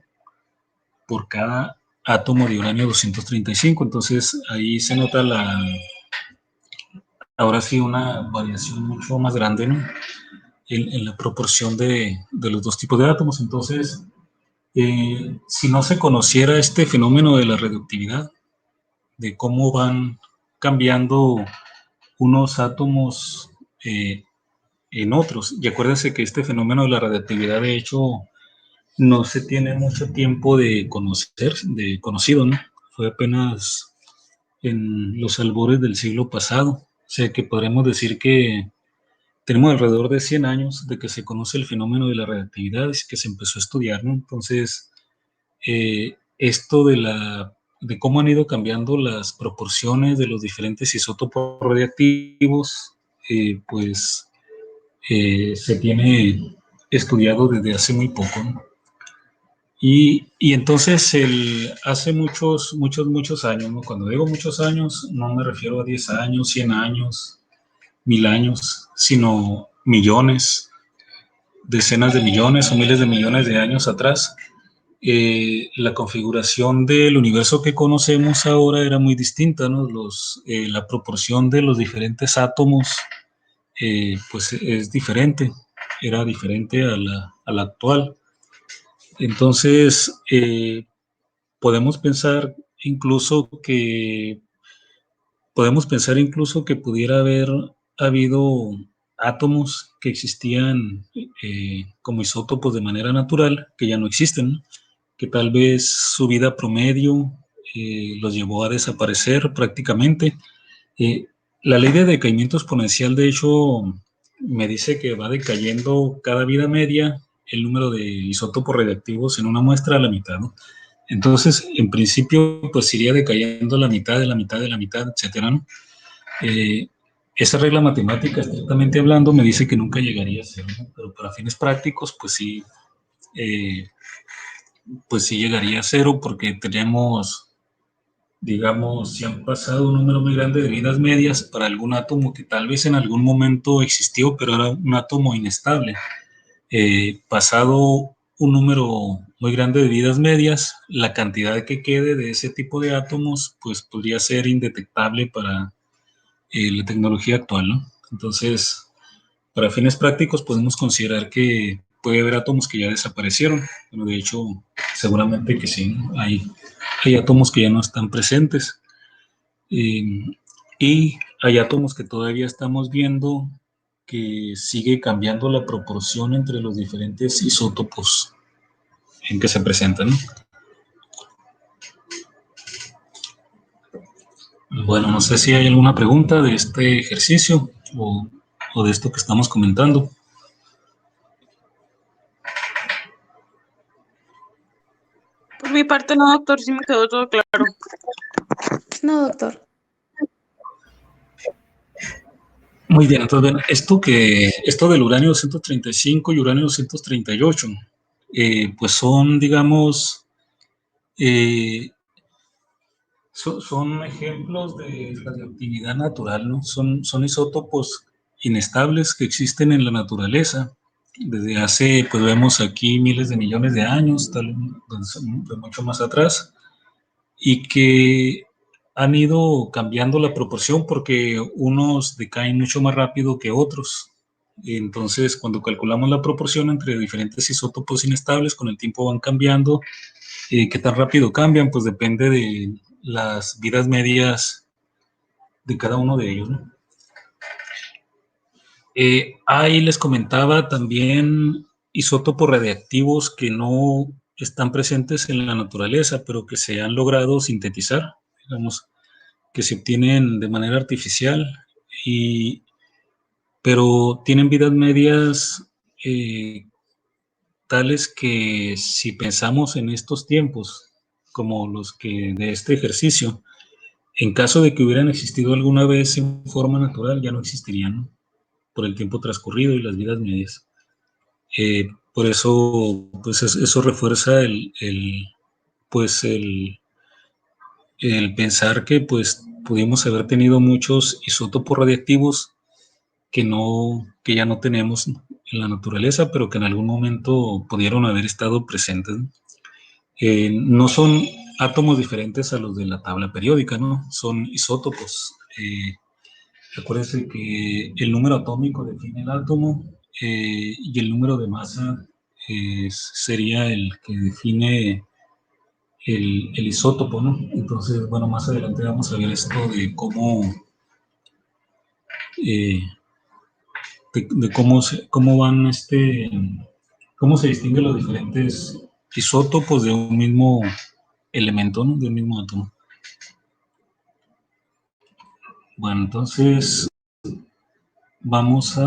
[SPEAKER 2] por cada átomo de uranio 235. Entonces ahí se nota ahora sí una variación mucho más grande, ¿no? en la proporción de los dos tipos de átomos. Entonces, si no se conociera este fenómeno de la radioactividad, de cómo van cambiando unos átomos en otros. Y acuérdense que este fenómeno de la radiactividad, de hecho, no se tiene mucho tiempo de conocido, ¿no? Fue apenas en los albores del siglo pasado. O sea que podremos decir que tenemos alrededor de 100 años de que se conoce el fenómeno de la radiactividad y que se empezó a estudiar, ¿no? Entonces, esto de cómo han ido cambiando las proporciones de los diferentes isótopos radiactivos, pues se tiene estudiado desde hace muy poco, ¿no? Y entonces hace muchos años, ¿no? Cuando digo muchos años, no me refiero a 10 años, 100 años, 1000 años, sino millones, decenas de millones o miles de millones de años atrás. La configuración del universo que conocemos ahora era muy distinta, ¿no? La proporción de los diferentes átomos pues es diferente, era diferente a la actual. Entonces, podemos pensar incluso que pudiera haber habido átomos que existían como isótopos de manera natural, que ya no existen, ¿no? Que tal vez su vida promedio los llevó a desaparecer prácticamente. Eh, la ley de decaimiento exponencial, de hecho, me dice que va decayendo cada vida media el número de isótopos radiactivos en una muestra a la mitad, ¿no? Entonces, en principio, pues iría decayendo la mitad de la mitad de la mitad, etcétera, ¿no? Eh, Esa regla matemática, estrictamente hablando, me dice que nunca llegaría a ser, ¿no? Pero para fines prácticos, eh, pues sí llegaría a cero porque tenemos, digamos, si han pasado un número muy grande de vidas medias para algún átomo que tal vez en algún momento existió, pero era un átomo inestable. Pasado un número muy grande de vidas medias, la cantidad que quede de ese tipo de átomos, pues podría ser indetectable para la tecnología actual, ¿no? Entonces, para fines prácticos podemos considerar que puede haber átomos que ya desaparecieron. Bueno, de hecho, seguramente que sí, ¿no? Hay átomos que ya no están presentes. Y hay átomos que todavía estamos viendo que sigue cambiando la proporción entre los diferentes isótopos en que se presentan, ¿no? Bueno, no sé si hay alguna pregunta de este ejercicio o de esto que estamos comentando.
[SPEAKER 1] Por mi parte no, doctor, sí me quedó todo claro.
[SPEAKER 3] No, doctor.
[SPEAKER 2] Muy bien, entonces, bueno, esto del uranio 235 y uranio 238, pues son, digamos, son ejemplos de radioactividad natural, ¿no? Son isótopos inestables que existen en la naturaleza. Desde hace, pues vemos aquí miles de millones de años, de mucho más atrás, y que han ido cambiando la proporción porque unos decaen mucho más rápido que otros. Entonces, cuando calculamos la proporción entre diferentes isótopos inestables, con el tiempo van cambiando. ¿Qué tan rápido cambian? Pues depende de las vidas medias de cada uno de ellos, ¿no? Ahí les comentaba también isótopos radiactivos que no están presentes en la naturaleza, pero que se han logrado sintetizar, digamos, que se obtienen de manera artificial, pero tienen vidas medias tales que si pensamos en estos tiempos, como los que de este ejercicio, en caso de que hubieran existido alguna vez en forma natural, ya no existirían, ¿no? Por el tiempo transcurrido y las vidas medias. Por eso, pues eso refuerza pues el pensar que pues pudimos haber tenido muchos isótopos radiactivos que ya no tenemos en la naturaleza, pero que en algún momento pudieron haber estado presentes, ¿no? No son átomos diferentes a los de la tabla periódica, ¿no? Son isótopos. Acuérdense que el número atómico define el átomo y el número de masa sería el que define el isótopo, ¿no? Entonces, bueno, más adelante vamos a ver esto de cómo, cómo van, cómo se distinguen los diferentes isótopos de un mismo elemento, ¿no? De un mismo átomo. Bueno, entonces vamos a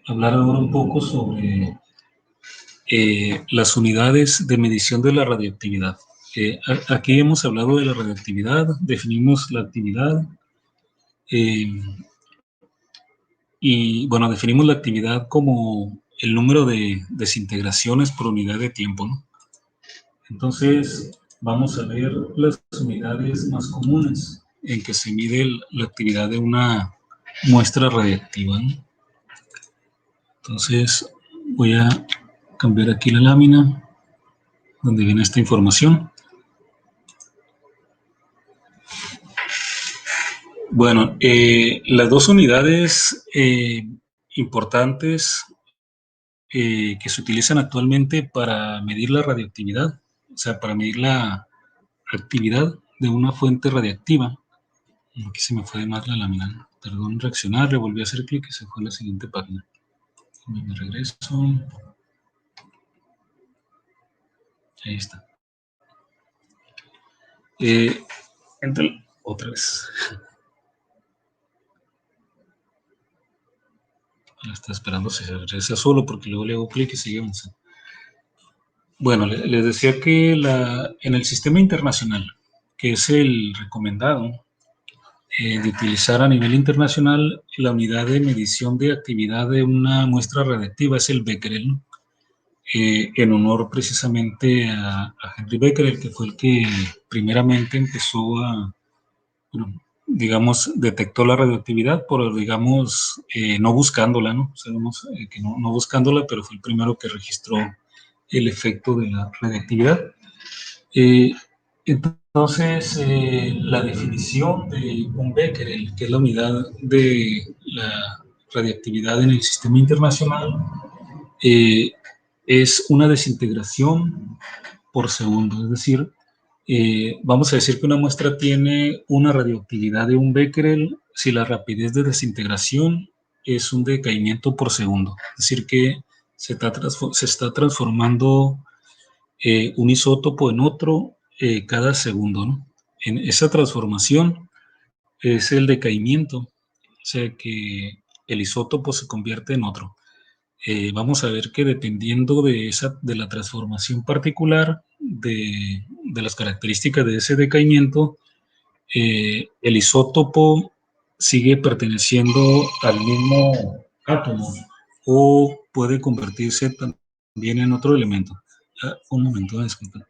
[SPEAKER 2] hablar ahora un poco sobre las unidades de medición de la radioactividad. Aquí hemos hablado de la radioactividad, definimos la actividad y, bueno, definimos la actividad como el número de desintegraciones por unidad de tiempo, ¿no? Entonces, vamos a ver las unidades más comunes en que se mide la actividad de una muestra radiactiva, ¿no? Entonces, voy a cambiar aquí la lámina donde viene esta información. Bueno, las dos unidades importantes que se utilizan actualmente para medir la radioactividad, o sea, para medir la actividad de una fuente radiactiva. Aquí se me fue más la lámina. Tardó en reaccionar, le volví a hacer clic y se fue a la siguiente página. Me regreso. Ahí está. Otra vez. Está esperando si se regresa solo porque luego le hago clic y sigue avanzando. Bueno, les decía que en el sistema internacional, que es el recomendado de utilizar a nivel internacional, la unidad de medición de actividad de una muestra radiactiva es el becquerel, ¿no? En honor precisamente a Henry Becquerel, que fue el que primeramente empezó a, bueno, digamos, detectó la radioactividad, por, digamos, no buscándola, ¿no? Sabemos que no buscándola, pero fue el primero que registró el efecto de la radioactividad. Entonces, la definición de un becquerel, que es la unidad de la radiactividad en el sistema internacional, es una desintegración por segundo. Es decir, vamos a decir que una muestra tiene una radioactividad de un becquerel si la rapidez de desintegración es un decaimiento por segundo. Es decir, que se está transformando un isótopo en otro cada segundo, ¿no? En esa transformación es el decaimiento, o sea que el isótopo se convierte en otro. Vamos a ver que dependiendo de la transformación particular, de las características de ese decaimiento, el isótopo sigue perteneciendo al mismo átomo o puede convertirse también en otro elemento. Un momento, disculpen.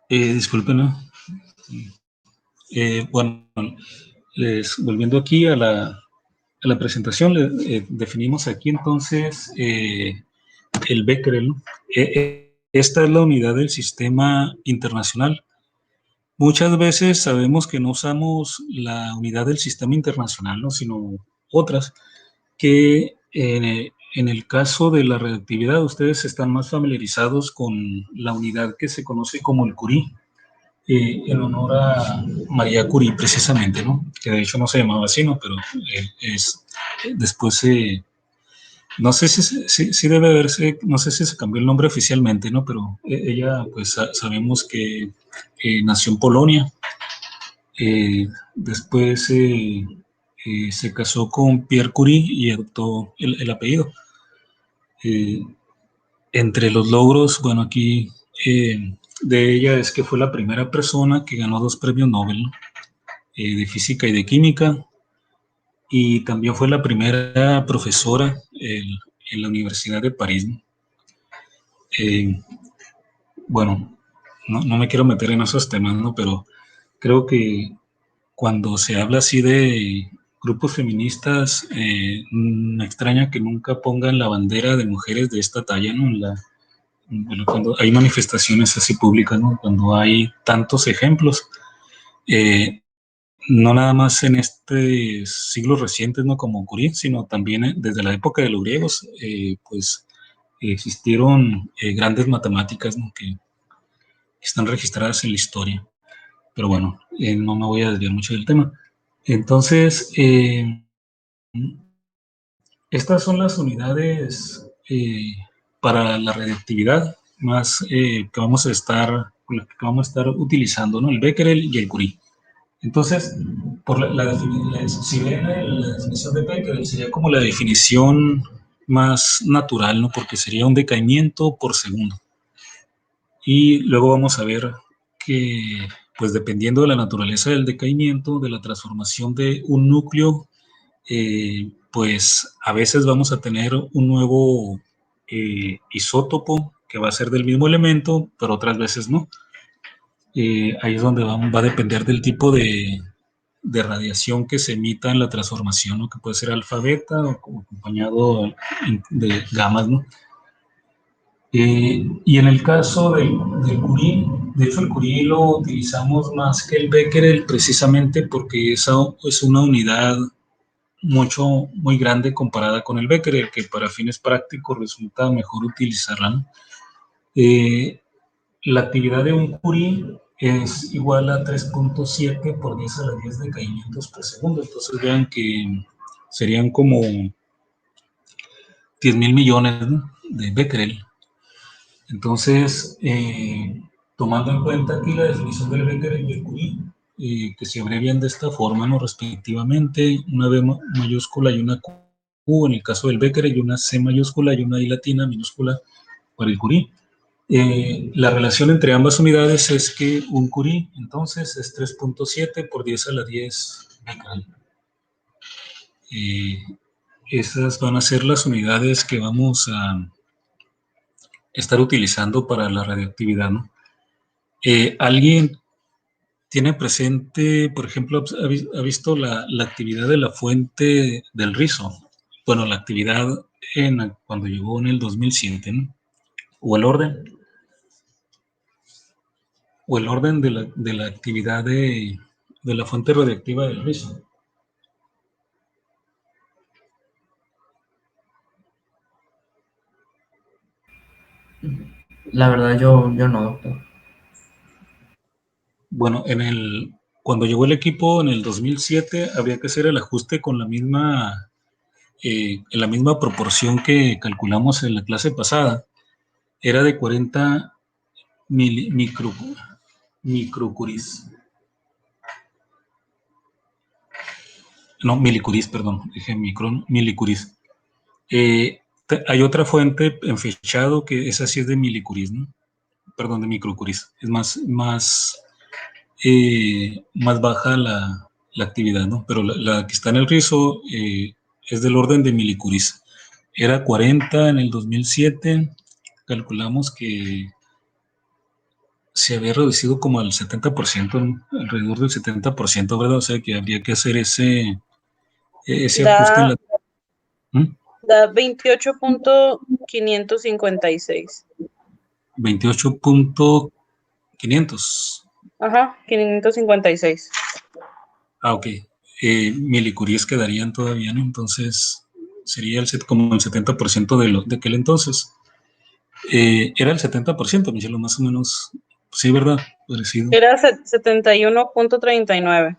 [SPEAKER 2] Disculpen, ¿no? Bueno, volviendo aquí a la presentación, definimos aquí entonces el becquerel, ¿no? Esta es la unidad del sistema internacional. Muchas veces sabemos que no usamos la unidad del sistema internacional, ¿no? Sino otras, que en el caso de la radioactividad ustedes están más familiarizados con la unidad que se conoce como el Curie, en honor a María Curie precisamente, ¿no? Que de hecho no se llamaba así, ¿no? Pero después no sé si debe verse, no sé si se cambió el nombre oficialmente, ¿no? Pero ella, pues sabemos que nació en Polonia, después se casó con Pierre Curie y adoptó el apellido. Entre los logros, bueno, aquí de ella es que fue la primera persona que ganó 2 premios Nobel, ¿no? De física y de química. y también fue la primera profesora en la Universidad de París, ¿no? Eh, bueno, no me quiero meter en esos temas, ¿no? Pero creo que cuando se habla así de grupos feministas, me extraña que nunca pongan la bandera de mujeres de esta talla, ¿no? Bueno, cuando hay manifestaciones así públicas, ¿no? Cuando hay tantos ejemplos, eh, no nada más en este siglos recientes, ¿no? Como Curie, sino también desde la época de los griegos, pues existieron grandes matemáticas, ¿no? Que están registradas en la historia. Pero bueno, no me voy a desviar mucho del tema. Entonces, estas son las unidades para la radiactividad más que vamos a estar, con las que vamos a estar utilizando, ¿no? El Becquerel y el Curie. Entonces, por si ven la definición de Becquerel, sería como la definición más natural, ¿no? Porque sería un decaimiento por segundo. Y luego vamos a ver que, pues dependiendo de la naturaleza del decaimiento, de la transformación de un núcleo, pues a veces vamos a tener un nuevo isótopo que va a ser del mismo elemento, pero otras veces no. Ahí es donde va a depender del tipo de radiación que se emita en la transformación, ¿no? Que puede ser alfa beta o acompañado de gamas, ¿no? Y en el caso del Curie, de hecho el Curie lo utilizamos más que el Becquerel precisamente porque esa es una unidad muy grande comparada con el Becquerel, que para fines prácticos resulta mejor utilizarla, ¿no? La actividad de un Curie es igual a 3.7 por 10 a la 10 decaimientos por segundo. Entonces vean que serían como 10,000 millones, ¿no? De Becquerel. Entonces, tomando en cuenta aquí la definición del Becquerel y el Curie, que se abrevian de esta forma, ¿no? Respectivamente, una B mayúscula y una Q en el caso del Becquerel, y una C mayúscula y una I latina minúscula para el Curie. La relación entre ambas unidades es que un Curie, entonces, es 3.7 por 10 a la 10 Becquerel. Esas van a ser las unidades que vamos a estar utilizando para la radioactividad, ¿no? ¿Alguien tiene presente, por ejemplo, ha visto la actividad de la fuente del rizo? Bueno, la actividad cuando llegó en el 2007, ¿no? O el orden de la actividad de la fuente radiactiva del rizo.
[SPEAKER 4] La verdad, yo no, doctor.
[SPEAKER 2] Bueno, cuando llegó el equipo en el 2007, había que hacer el ajuste con en la misma proporción que calculamos en la clase pasada. Era de 40 microcuris. No, milicuris, perdón, dije milicuris. Hay otra fuente en fechado que esa sí es de milicuris, ¿no? Perdón, de microcuris. Es más baja la actividad, ¿no? Pero la que está en el rizo es del orden de milicuris. Era 40 en el 2007. Calculamos que se había reducido como al 70%, ¿no? Alrededor del 70%, ¿verdad? O sea que habría que hacer ese ajuste en la... ¿Mm?
[SPEAKER 1] Da 28.556.
[SPEAKER 2] 28.500.
[SPEAKER 1] Ajá, 556.
[SPEAKER 2] Ok. Milicuries quedarían todavía, ¿no? Entonces sería como el 70% de aquel entonces. Era el 70%, Michelle, más o menos. Sí, ¿verdad? Parecido.
[SPEAKER 1] Era 71.39.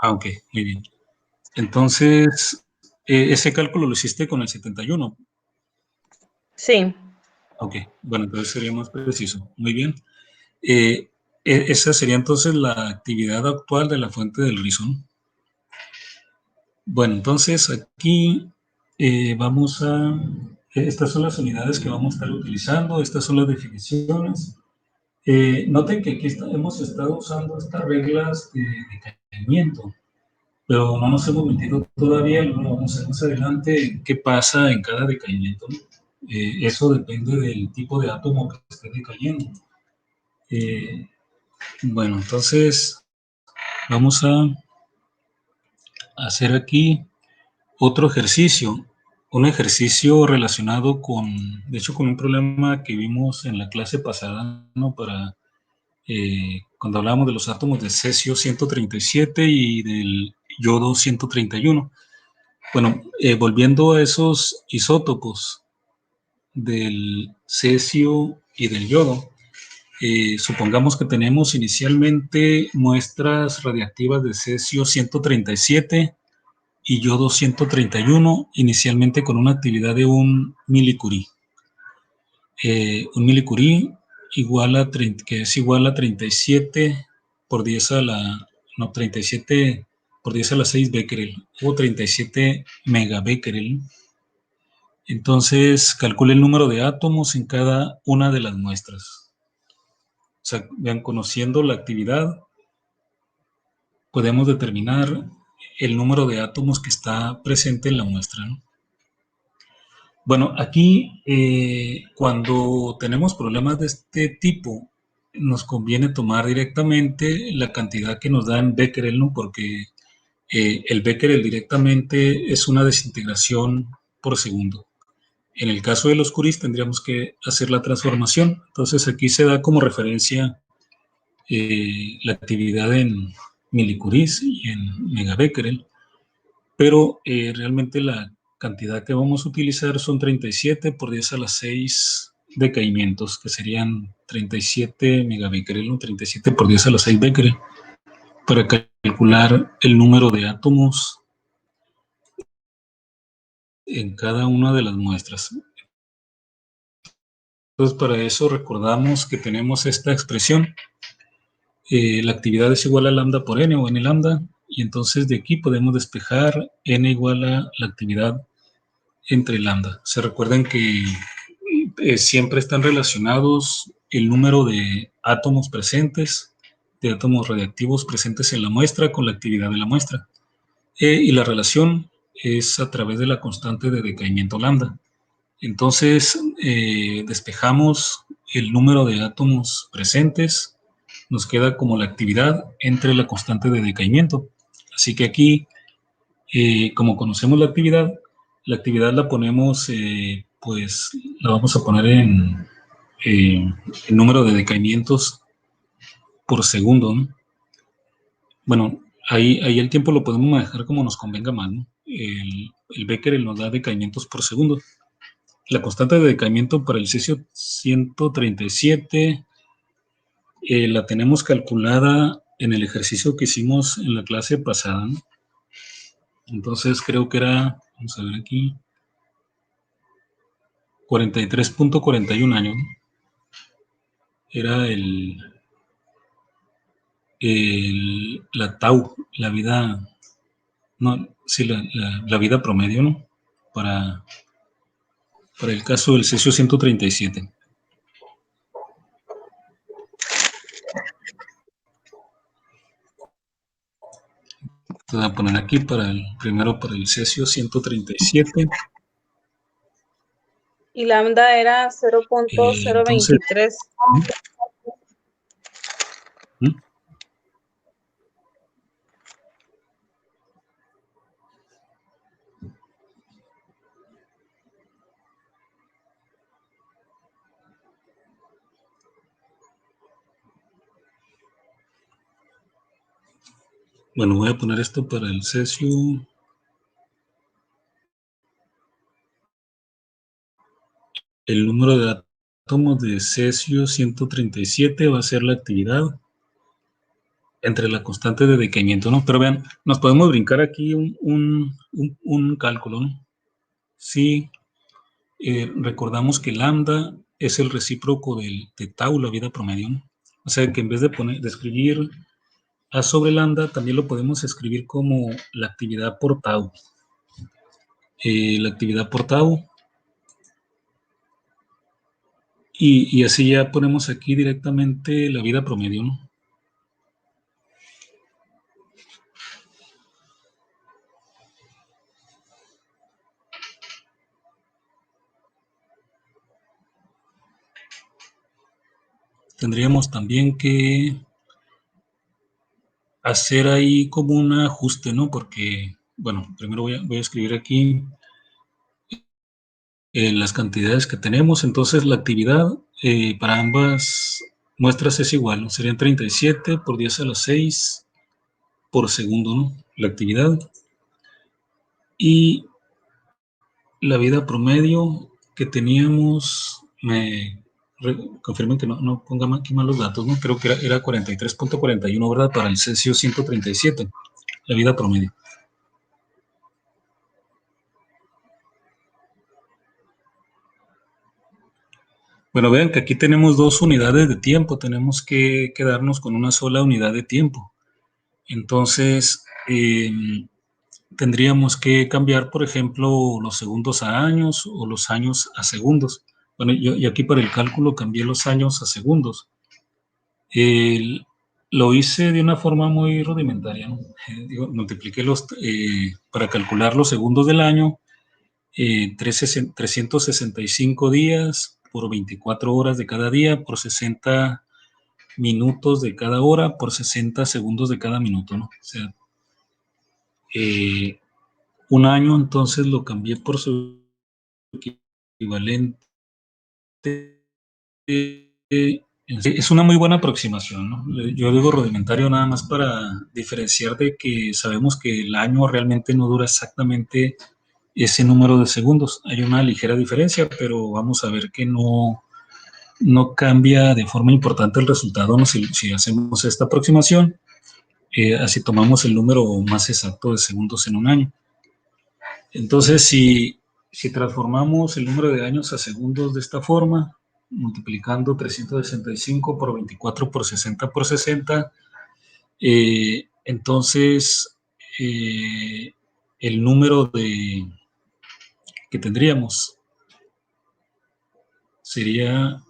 [SPEAKER 2] Ok, muy bien. Entonces, ese cálculo lo hiciste con el 71.
[SPEAKER 1] Sí.
[SPEAKER 2] Ok, bueno, entonces sería más preciso. Muy bien. Esa sería entonces la actividad actual de la fuente del rizo, ¿no? Bueno, entonces aquí estas son las unidades que vamos a estar utilizando, estas son las definiciones. Noten que aquí hemos estado usando estas reglas de decaimiento. pero no nos hemos metido todavía, lo vamos a ver más adelante, qué pasa en cada decaimiento, ¿no? Eso depende del tipo de átomo que esté decayendo. Bueno, entonces vamos a hacer aquí otro ejercicio, un ejercicio relacionado con, de hecho, con un problema que vimos en la clase pasada, ¿no? Cuando hablábamos de los átomos de cesio 137 y del yodo 131. Bueno, volviendo a esos isótopos del cesio y del yodo, supongamos que tenemos inicialmente muestras radiactivas de cesio 137 y yodo 131, inicialmente con una actividad de 1 milicurie. 1 milicurie igual a, que es igual a 37 por 10 a la, no, 37 por 10 a la 6 becquerel, o 37 megabecquerel. Entonces, calcule el número de átomos en cada una de las muestras. O sea, vean, conociendo la actividad, podemos determinar el número de átomos que está presente en la muestra, ¿no? Bueno, aquí cuando tenemos problemas de este tipo, nos conviene tomar directamente la cantidad que nos da en becquerel, ¿no? Porque el becquerel directamente es una desintegración por segundo. En el caso de los curies tendríamos que hacer la transformación. Entonces aquí se da como referencia la actividad en milicuries y en megabecquerel, pero realmente la cantidad que vamos a utilizar son 37 por 10 a la 6 decaimientos, que serían 37 megabecquerel, ¿no? 37 por 10 a la 6 becquerel, para calcular el número de átomos en cada una de las muestras. Entonces, para eso recordamos que tenemos esta expresión. La actividad es igual a lambda por n o n lambda, y entonces de aquí podemos despejar n igual a la actividad entre lambda. Se recuerden que siempre están relacionados el número de átomos presentes, de átomos radiactivos presentes en la muestra con la actividad de la muestra. Y la relación es a través de la constante de decaimiento lambda. Entonces, despejamos el número de átomos presentes, nos queda como la actividad entre la constante de decaimiento. Así que aquí, como conocemos la actividad la ponemos, pues la vamos a poner en el número de decaimientos por segundo, ¿no? Bueno, ahí el tiempo lo podemos manejar como nos convenga más, ¿no? El becquerel nos da decaimientos por segundo. La constante de decaimiento para el cesio 137 la tenemos calculada en el ejercicio que hicimos en la clase pasada, ¿no? Entonces creo que era, vamos a ver aquí, 43.41 años, ¿no? Era la tau, la vida, no, sí, la vida promedio, ¿no? Para el caso del cesio 137. Voy a poner aquí primero para el cesio 137.
[SPEAKER 1] Y lambda era
[SPEAKER 2] Entonces,
[SPEAKER 1] 0.023.
[SPEAKER 2] ¿Mm? Bueno, voy a poner esto para el cesio. El número de átomos de cesio 137 va a ser la actividad entre la constante de decaimiento, ¿no? Pero vean, nos podemos brincar aquí un cálculo, ¿no? Si recordamos que lambda es el recíproco de tau, la vida promedio, ¿no? O sea que en vez de escribir A sobre lambda, también lo podemos escribir como la actividad por tau. La actividad por tau. Y así ya ponemos aquí directamente la vida promedio, ¿no? tendríamos también que hacer ahí como un ajuste, ¿no? Porque, bueno, primero voy a escribir aquí las cantidades que tenemos. Entonces, la actividad para ambas muestras es igual, ¿no? Serían 37 por 10 a la 6 por segundo, ¿no? La actividad. Y la vida promedio que teníamos, confirmen que no ponga aquí mal los datos, ¿no? Creo que era 43.41, ¿verdad? Para el Cesio 137, la vida promedio. Bueno, vean que aquí tenemos dos unidades de tiempo, tenemos que quedarnos con una sola unidad de tiempo. Entonces, tendríamos que cambiar, por ejemplo, los segundos a años o los años a segundos. Bueno, yo aquí para el cálculo cambié los años a segundos. Lo hice de una forma muy rudimentaria, ¿no? Multipliqué para calcular los segundos del año, 365 días por 24 horas de cada día, por 60 minutos de cada hora, por 60 segundos de cada minuto, ¿no? O sea, un año entonces lo cambié por su equivalente. Es una muy buena aproximación, ¿no? Yo digo rudimentario nada más para diferenciar de que sabemos que el año realmente no dura exactamente ese número de segundos. Hay una ligera diferencia, pero vamos a ver que no cambia de forma importante el resultado, ¿no? Si hacemos esta aproximación, así tomamos el número más exacto de segundos en un año. Entonces, si transformamos el número de años a segundos de esta forma, multiplicando 365 por 24 por 60 por 60, entonces el número que tendríamos sería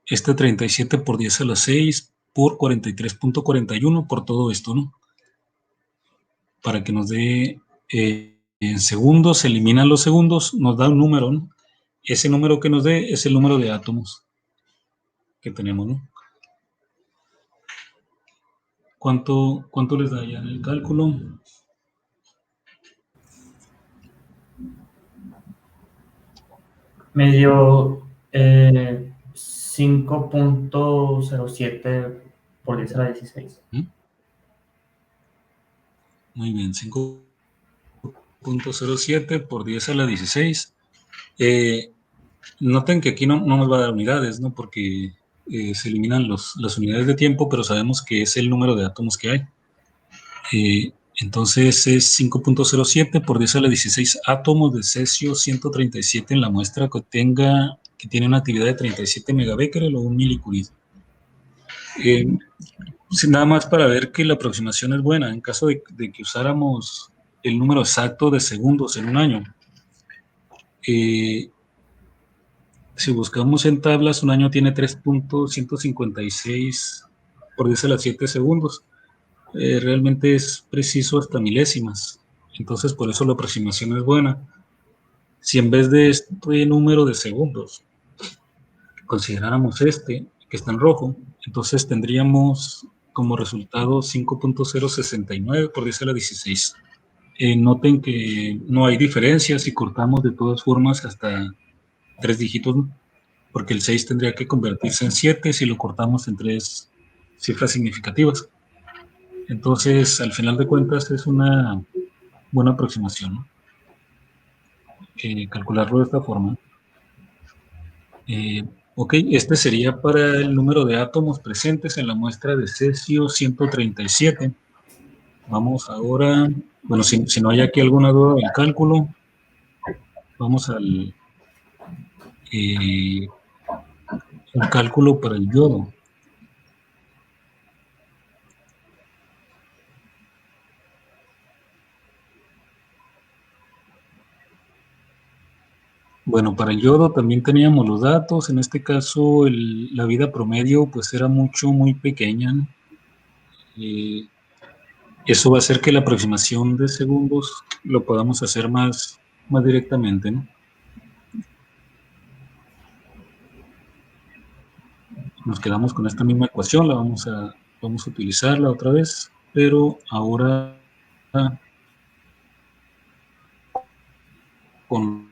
[SPEAKER 2] este 37 por 10 a la 6 por 43.41 por todo esto, ¿no? Para que nos dé en segundos, se eliminan los segundos, nos da un número, ¿no? Ese número que nos dé es el número de átomos que tenemos, ¿no? ¿Cuánto les da ya en el cálculo?
[SPEAKER 4] Me dio 5.07 por 10 a la 16.
[SPEAKER 2] Muy bien, 5.07 por 10 a la 16. Noten que aquí no nos va a dar unidades, ¿no? Porque se eliminan las unidades de tiempo, pero sabemos que es el número de átomos que hay. Entonces es 5.07 por 10 a la 16 átomos de cesio 137 en la muestra que tiene una actividad de 37 megabecquerel o 1 milicurie. Nada más para ver que la aproximación es buena. En caso de que usáramos el número exacto de segundos en un año, si buscamos en tablas, un año tiene 3.156 por 10 a la 7 segundos. Realmente es preciso hasta milésimas. Entonces, por eso la aproximación es buena. Si en vez de este número de segundos consideráramos este, que está en rojo, entonces tendríamos como resultado 5.069 por 10 a la 16. Noten que no hay diferencia si cortamos de todas formas hasta 3 dígitos, porque el 6 tendría que convertirse en 7 si lo cortamos en 3 cifras significativas. Entonces, al final de cuentas, es una buena aproximación, ¿no? Calcularlo de esta forma. Ok, este sería para el número de átomos presentes en la muestra de cesio 137. Vamos ahora, bueno, si no hay aquí alguna duda del cálculo, vamos al el cálculo para el yodo. Bueno, para el yodo también teníamos los datos. En este caso, la vida promedio pues era muy pequeña, ¿no? Eso va a hacer que la aproximación de segundos lo podamos hacer más directamente, ¿no? nos quedamos con esta misma ecuación, vamos a utilizarla otra vez, pero ahora con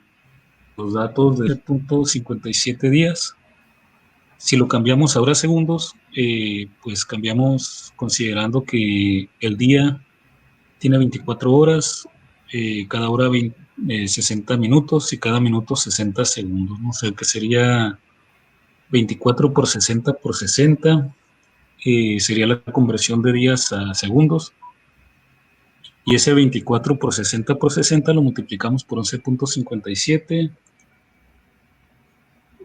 [SPEAKER 2] los datos de 0.57 días. Si lo cambiamos ahora a segundos, pues cambiamos considerando que el día tiene 24 horas, cada hora 60 minutos y cada minuto 60 segundos, ¿no? O sea que sería 24 por 60 por 60, sería la conversión de días a segundos. Y ese 24 por 60 por 60 lo multiplicamos por 11.57,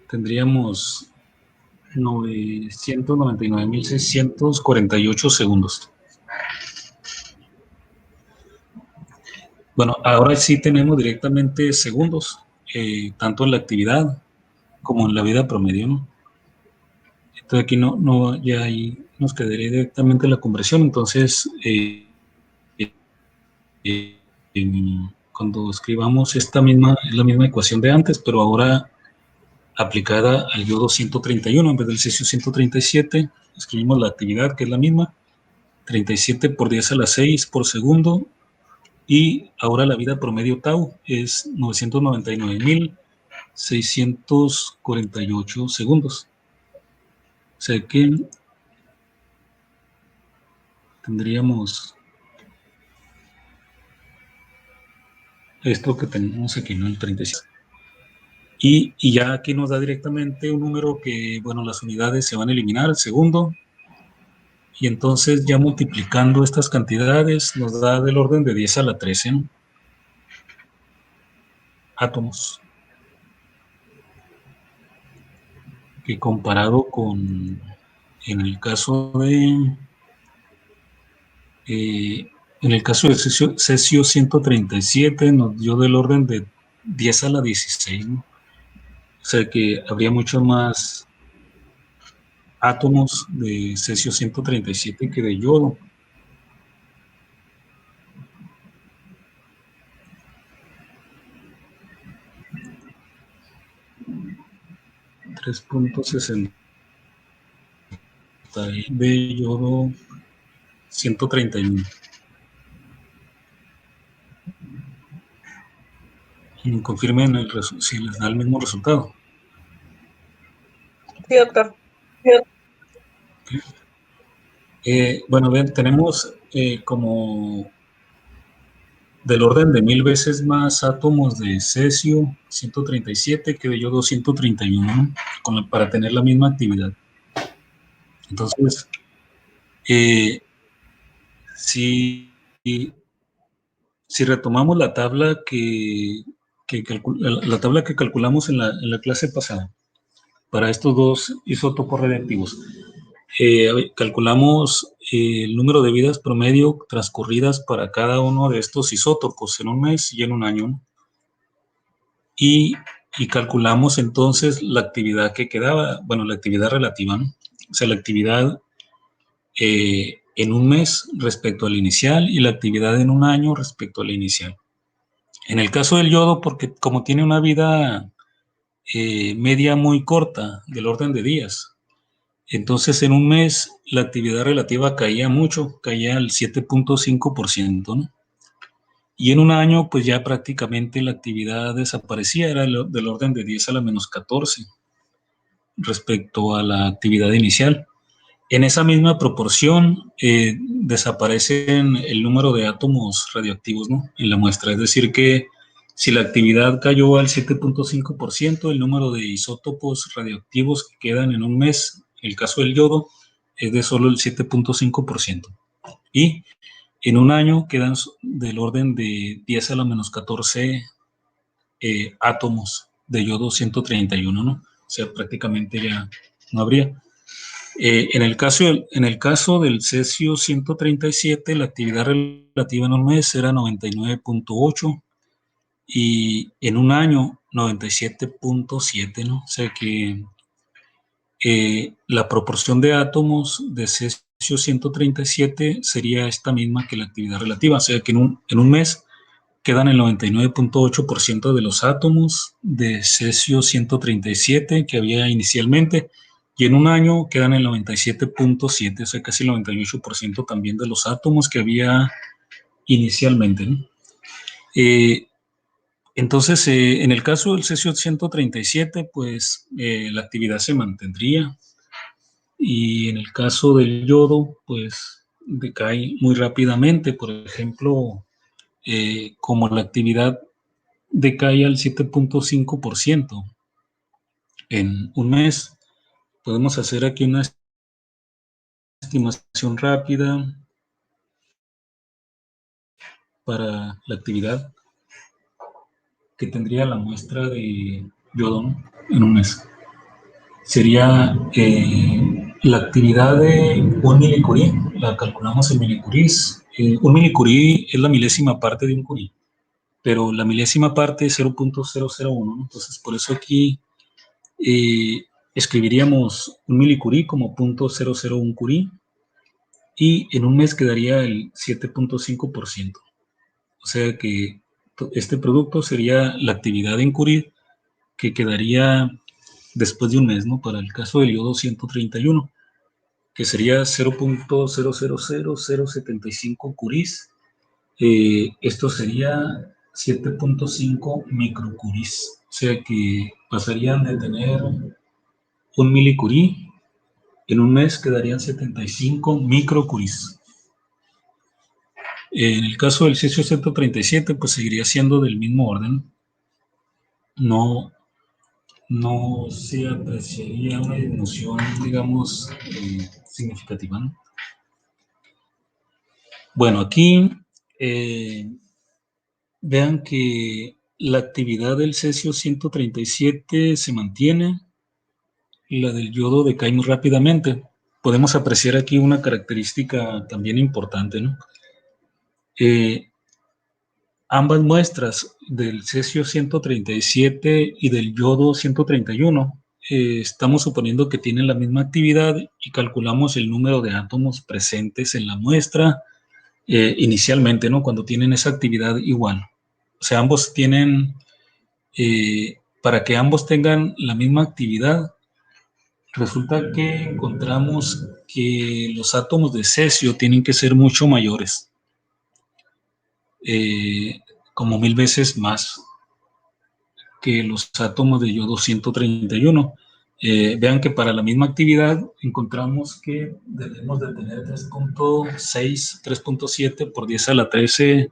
[SPEAKER 2] tendríamos 999.648 segundos. Bueno, ahora sí tenemos directamente segundos, tanto en la actividad como en la vida promedio, ¿no? Entonces aquí ya ahí nos quedaría directamente la conversión. Entonces, cuando escribamos es la misma ecuación de antes, pero ahora aplicada al yodo 131 en vez del cesio 137, escribimos la actividad, que es la misma, 37 por 10 a la 6 por segundo, y ahora la vida promedio tau es 999.648 segundos. O sea que tendríamos esto que tenemos aquí, ¿no? El 37. Y ya aquí nos da directamente un número que, bueno, las unidades se van a eliminar, el segundo, y entonces ya multiplicando estas cantidades nos da del orden de 10 a la 13, ¿no? Átomos. Que comparado con, en el caso del cesio 137 nos dio del orden de 10 a la 16, ¿no? O sea que habría muchos más átomos de cesio 137 que de yodo. .60 de yodo 131. Y confirmen si les da el mismo resultado.
[SPEAKER 1] Sí, doctor.
[SPEAKER 2] Bueno, ven, tenemos como del orden de 1000 veces más átomos de cesio 137 que de yodo 131, ¿no? Para tener la misma actividad. Entonces, si retomamos la tabla que calculamos en la clase pasada para estos dos isótopos radiactivos, calculamos el número de vidas promedio transcurridas para cada uno de estos isótopos en un mes y en un año, y calculamos entonces la actividad que quedaba, bueno, la actividad relativa, ¿no? O sea, la actividad en un mes respecto al inicial y la actividad en un año respecto al inicial. En el caso del yodo, porque como tiene una vida media muy corta, del orden de días, entonces en un mes la actividad relativa caía mucho, caía al 7.5%, ¿no? Y en un año, pues ya prácticamente la actividad desaparecía, era del orden de 10 a la menos 14 respecto a la actividad inicial. En esa misma proporción desaparecen el número de átomos radioactivos, ¿no? En la muestra. Es decir, que si la actividad cayó al 7.5%, el número de isótopos radioactivos que quedan en un mes, en el caso del yodo, es de solo el 7.5%. Y en un año quedan del orden de 10 a la menos 14 átomos de yodo 131, ¿no? O sea, prácticamente ya no habría. En el caso del cesio 137, la actividad relativa en un mes era 99.8 y en un año 97.7, ¿no? O sea que la proporción de átomos de cesio 137 sería esta misma que la actividad relativa, o sea que en un mes quedan el 99.8% de los átomos de cesio 137 que había inicialmente, y en un año quedan el 97.7, o sea, casi el 98% también de los átomos que había inicialmente, ¿no? Entonces, en el caso del cesio 137, pues la actividad se mantendría, y en el caso del yodo, pues decae muy rápidamente. Por ejemplo, como la actividad decae al 7.5% en un mes, podemos hacer aquí una estimación rápida para la actividad que tendría la muestra de yodo, ¿no?, en un mes. Sería la actividad de un milicurí, la calculamos en milicurís. Un milicurí es la milésima parte de un curí, pero la milésima parte es 0.001, ¿no? Entonces, por eso aquí escribiríamos un milicurí como 0.001 curí, y en un mes quedaría el 7.5%. O sea que este producto sería la actividad en curí que quedaría después de un mes, ¿no? Para el caso del yodo 131, que sería 0.0000075 curís. Esto sería 7.5 microcurís. O sea que pasarían de tener un milicurí, en un mes quedarían 75 microcurís. En el caso del cesio 137, pues seguiría siendo del mismo orden. No se apreciaría una disminución, digamos, significativa, ¿no? Bueno, aquí vean que la actividad del cesio 137 se mantiene, y la del yodo decae muy rápidamente. Podemos apreciar aquí una característica también importante, ¿no? Ambas muestras del cesio 137 y del yodo 131, estamos suponiendo que tienen la misma actividad, y calculamos el número de átomos presentes en la muestra inicialmente, ¿no?, cuando tienen esa actividad igual. O sea, ambos tienen, para que ambos tengan la misma actividad, resulta que encontramos que los átomos de cesio tienen que ser mucho mayores, como 1000 veces más que los átomos de yodo 131. Vean que para la misma actividad encontramos que debemos de tener 3.6, 3.7 por 10 a la 13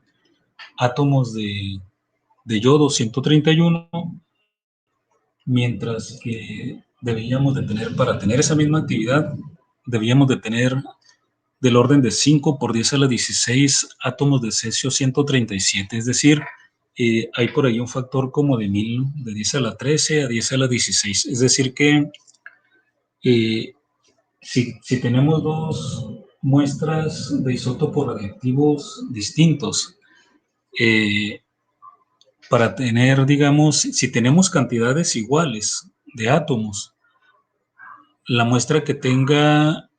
[SPEAKER 2] átomos de yodo 131, mientras que debíamos de tener, para tener esa misma actividad, debíamos de tener del orden de 5 por 10 a la 16 átomos de cesio 137, es decir, hay por ahí un factor como de 1000, ¿no?, de 10 a la 13 a 10 a la 16, es decir que si tenemos dos muestras de isótopos radiactivos distintos, para tener, digamos, si tenemos cantidades iguales de átomos, la muestra que tenga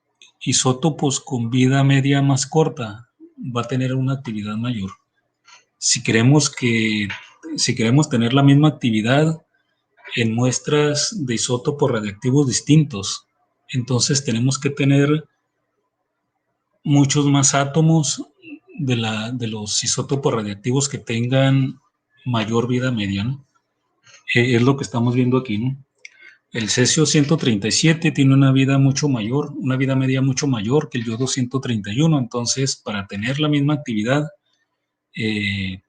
[SPEAKER 2] isótopos con vida media más corta va a tener una actividad mayor. Si queremos tener la misma actividad en muestras de isótopos radiactivos distintos, entonces tenemos que tener muchos más átomos de los isótopos radiactivos que tengan mayor vida media, ¿no? Es lo que estamos viendo aquí, ¿no? El cesio 137 tiene una vida mucho mayor, una vida media mucho mayor que el yodo 131, entonces para tener la misma actividad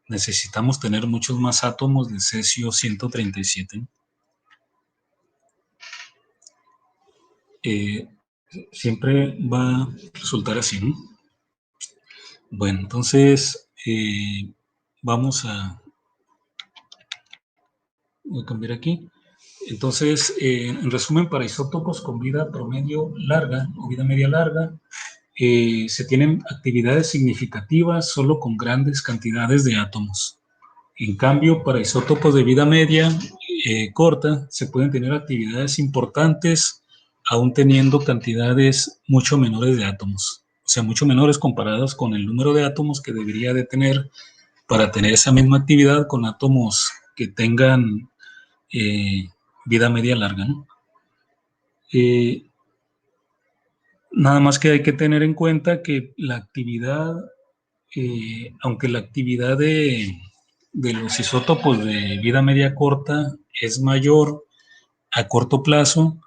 [SPEAKER 2] necesitamos tener muchos más átomos de cesio 137. Siempre va a resultar así, ¿no? Bueno, entonces voy a cambiar aquí. Entonces, en resumen, para isótopos con vida promedio larga o vida media larga, se tienen actividades significativas solo con grandes cantidades de átomos. En cambio, para isótopos de vida media corta, se pueden tener actividades importantes aún teniendo cantidades mucho menores de átomos. O sea, mucho menores comparadas con el número de átomos que debería de tener para tener esa misma actividad con átomos que tengan vida media larga, ¿no? Nada más que hay que tener en cuenta que la actividad, aunque la actividad de los isótopos de vida media corta es mayor a corto plazo,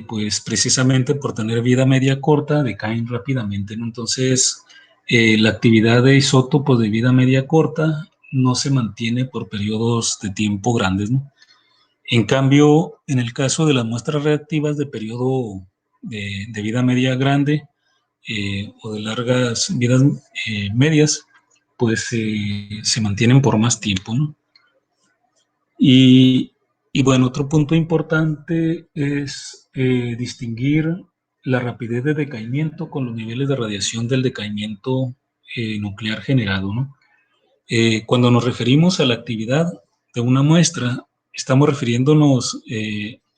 [SPEAKER 2] pues precisamente por tener vida media corta decaen rápidamente, ¿no? Entonces, la actividad de isótopos de vida media corta no se mantiene por periodos de tiempo grandes, ¿no? En cambio, en el caso de las muestras reactivas de periodo de vida media grande o de largas vidas medias, pues se mantienen por más tiempo, ¿no? Y bueno, otro punto importante es distinguir la rapidez de decaimiento con los niveles de radiación del decaimiento nuclear generado, ¿no? Cuando nos referimos a la actividad de una muestra, estamos refiriéndonos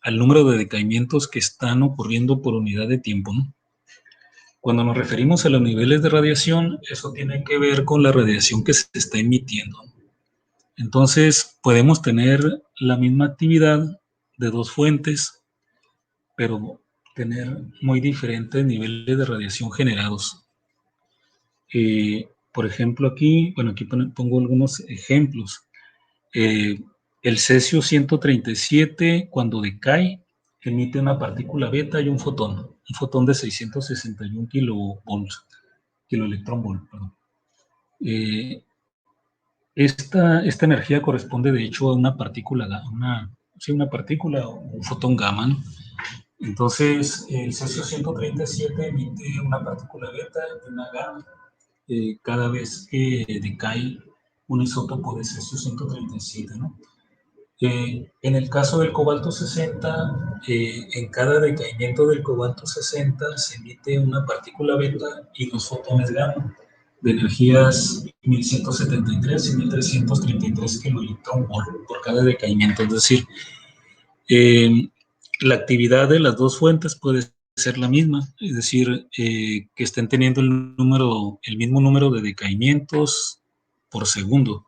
[SPEAKER 2] al número de decaimientos que están ocurriendo por unidad de tiempo, ¿no? Cuando nos referimos a los niveles de radiación, eso tiene que ver con la radiación que se está emitiendo. Entonces, podemos tener la misma actividad de dos fuentes, pero tener muy diferentes niveles de radiación generados. Por ejemplo, aquí pongo algunos ejemplos. El cesio 137, cuando decae, emite una partícula beta y un fotón de 661 kiloelectronvolt, perdón. Esta energía corresponde de hecho a una partícula, o un fotón gamma, ¿no? Entonces, el cesio 137 emite una partícula beta y una gamma cada vez que decae un isótopo de cesio 137, ¿no? En el caso del cobalto 60, en cada decaimiento del cobalto 60 se emite una partícula beta y dos fotones gamma de energías 1173 y 1333 kiloelectronvolt por cada decaimiento. Es decir, la actividad de las dos fuentes puede ser la misma, es decir, que estén teniendo el mismo número de decaimientos por segundo.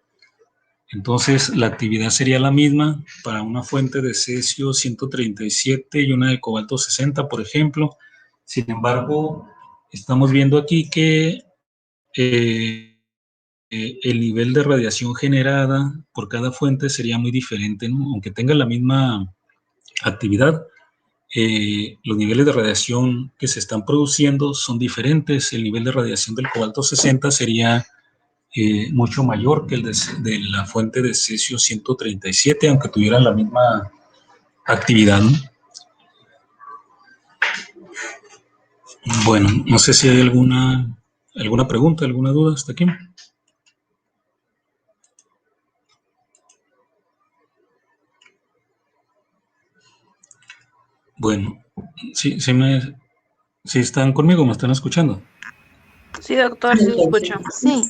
[SPEAKER 2] Entonces, la actividad sería la misma para una fuente de cesio 137 y una de cobalto 60, por ejemplo. Sin embargo, estamos viendo aquí que el nivel de radiación generada por cada fuente sería muy diferente, ¿no? Aunque tenga la misma actividad, los niveles de radiación que se están produciendo son diferentes. El nivel de radiación del cobalto 60 sería mucho mayor que el de la fuente de cesio 137, aunque tuvieran la misma actividad, ¿no? Bueno, no sé si hay alguna pregunta, alguna duda hasta aquí. Bueno, sí están conmigo, me están escuchando.
[SPEAKER 1] Sí, doctor, sí se escucha.
[SPEAKER 3] Sí.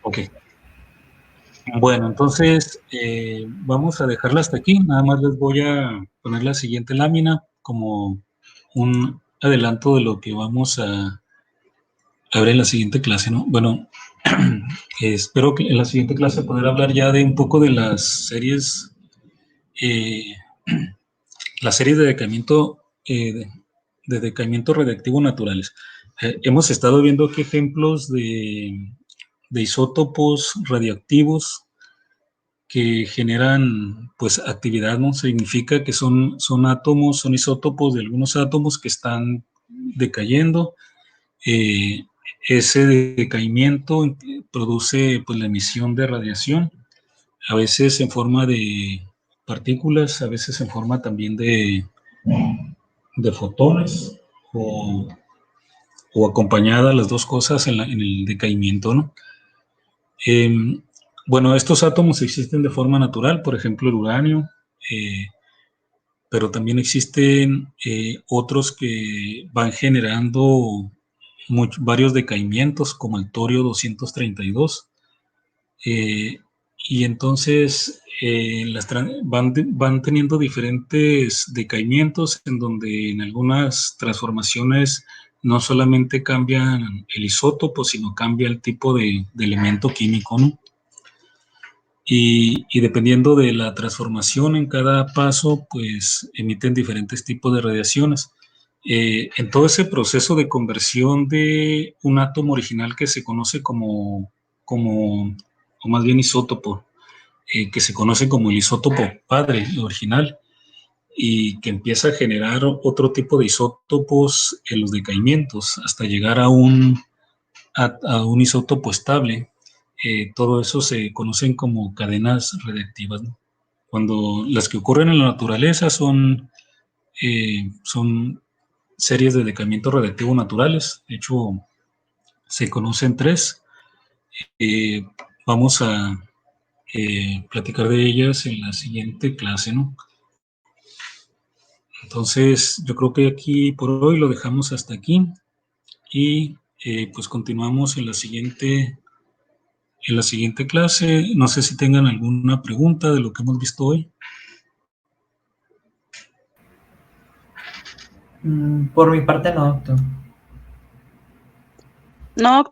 [SPEAKER 2] Ok. Bueno, entonces vamos a dejarla hasta aquí. Nada más les voy a poner la siguiente lámina como un adelanto de lo que vamos a ver en la siguiente clase, ¿no? Bueno, espero que en la siguiente clase poder hablar ya de un poco de las series de decaimiento, de decaimiento radiactivo naturales. Hemos estado viendo aquí ejemplos de isótopos radioactivos que generan pues actividad, ¿no? Significa que son átomos, son isótopos de algunos átomos que están decayendo. Ese decaimiento produce pues la emisión de radiación, a veces en forma de partículas, a veces en forma también de fotones o acompañadas las dos cosas en el decaimiento, ¿no? Bueno, estos átomos existen de forma natural, por ejemplo el uranio, pero también existen otros que van generando varios decaimientos, como el torio 232, y entonces van teniendo diferentes decaimientos en donde en algunas transformaciones no solamente cambian el isótopo, sino cambia el tipo de elemento químico, ¿no? y dependiendo de la transformación en cada paso, pues emiten diferentes tipos de radiaciones. En todo ese proceso de conversión de un átomo original que se conoce o más bien isótopo, que se conoce como el isótopo padre original, y que empieza a generar otro tipo de isótopos en los decaimientos hasta llegar a un isótopo estable. Todo eso se conocen como cadenas radiactivas, ¿no? Cuando las que ocurren en la naturaleza son series de decaimiento radiactivo naturales. De hecho, se conocen tres. Eh, Vamos a platicar de ellas en la siguiente clase, ¿no? Entonces, yo creo que aquí por hoy lo dejamos hasta aquí y pues continuamos en la siguiente clase. No sé si tengan alguna pregunta de lo que hemos visto hoy.
[SPEAKER 4] Por mi parte no, doctor.
[SPEAKER 1] No,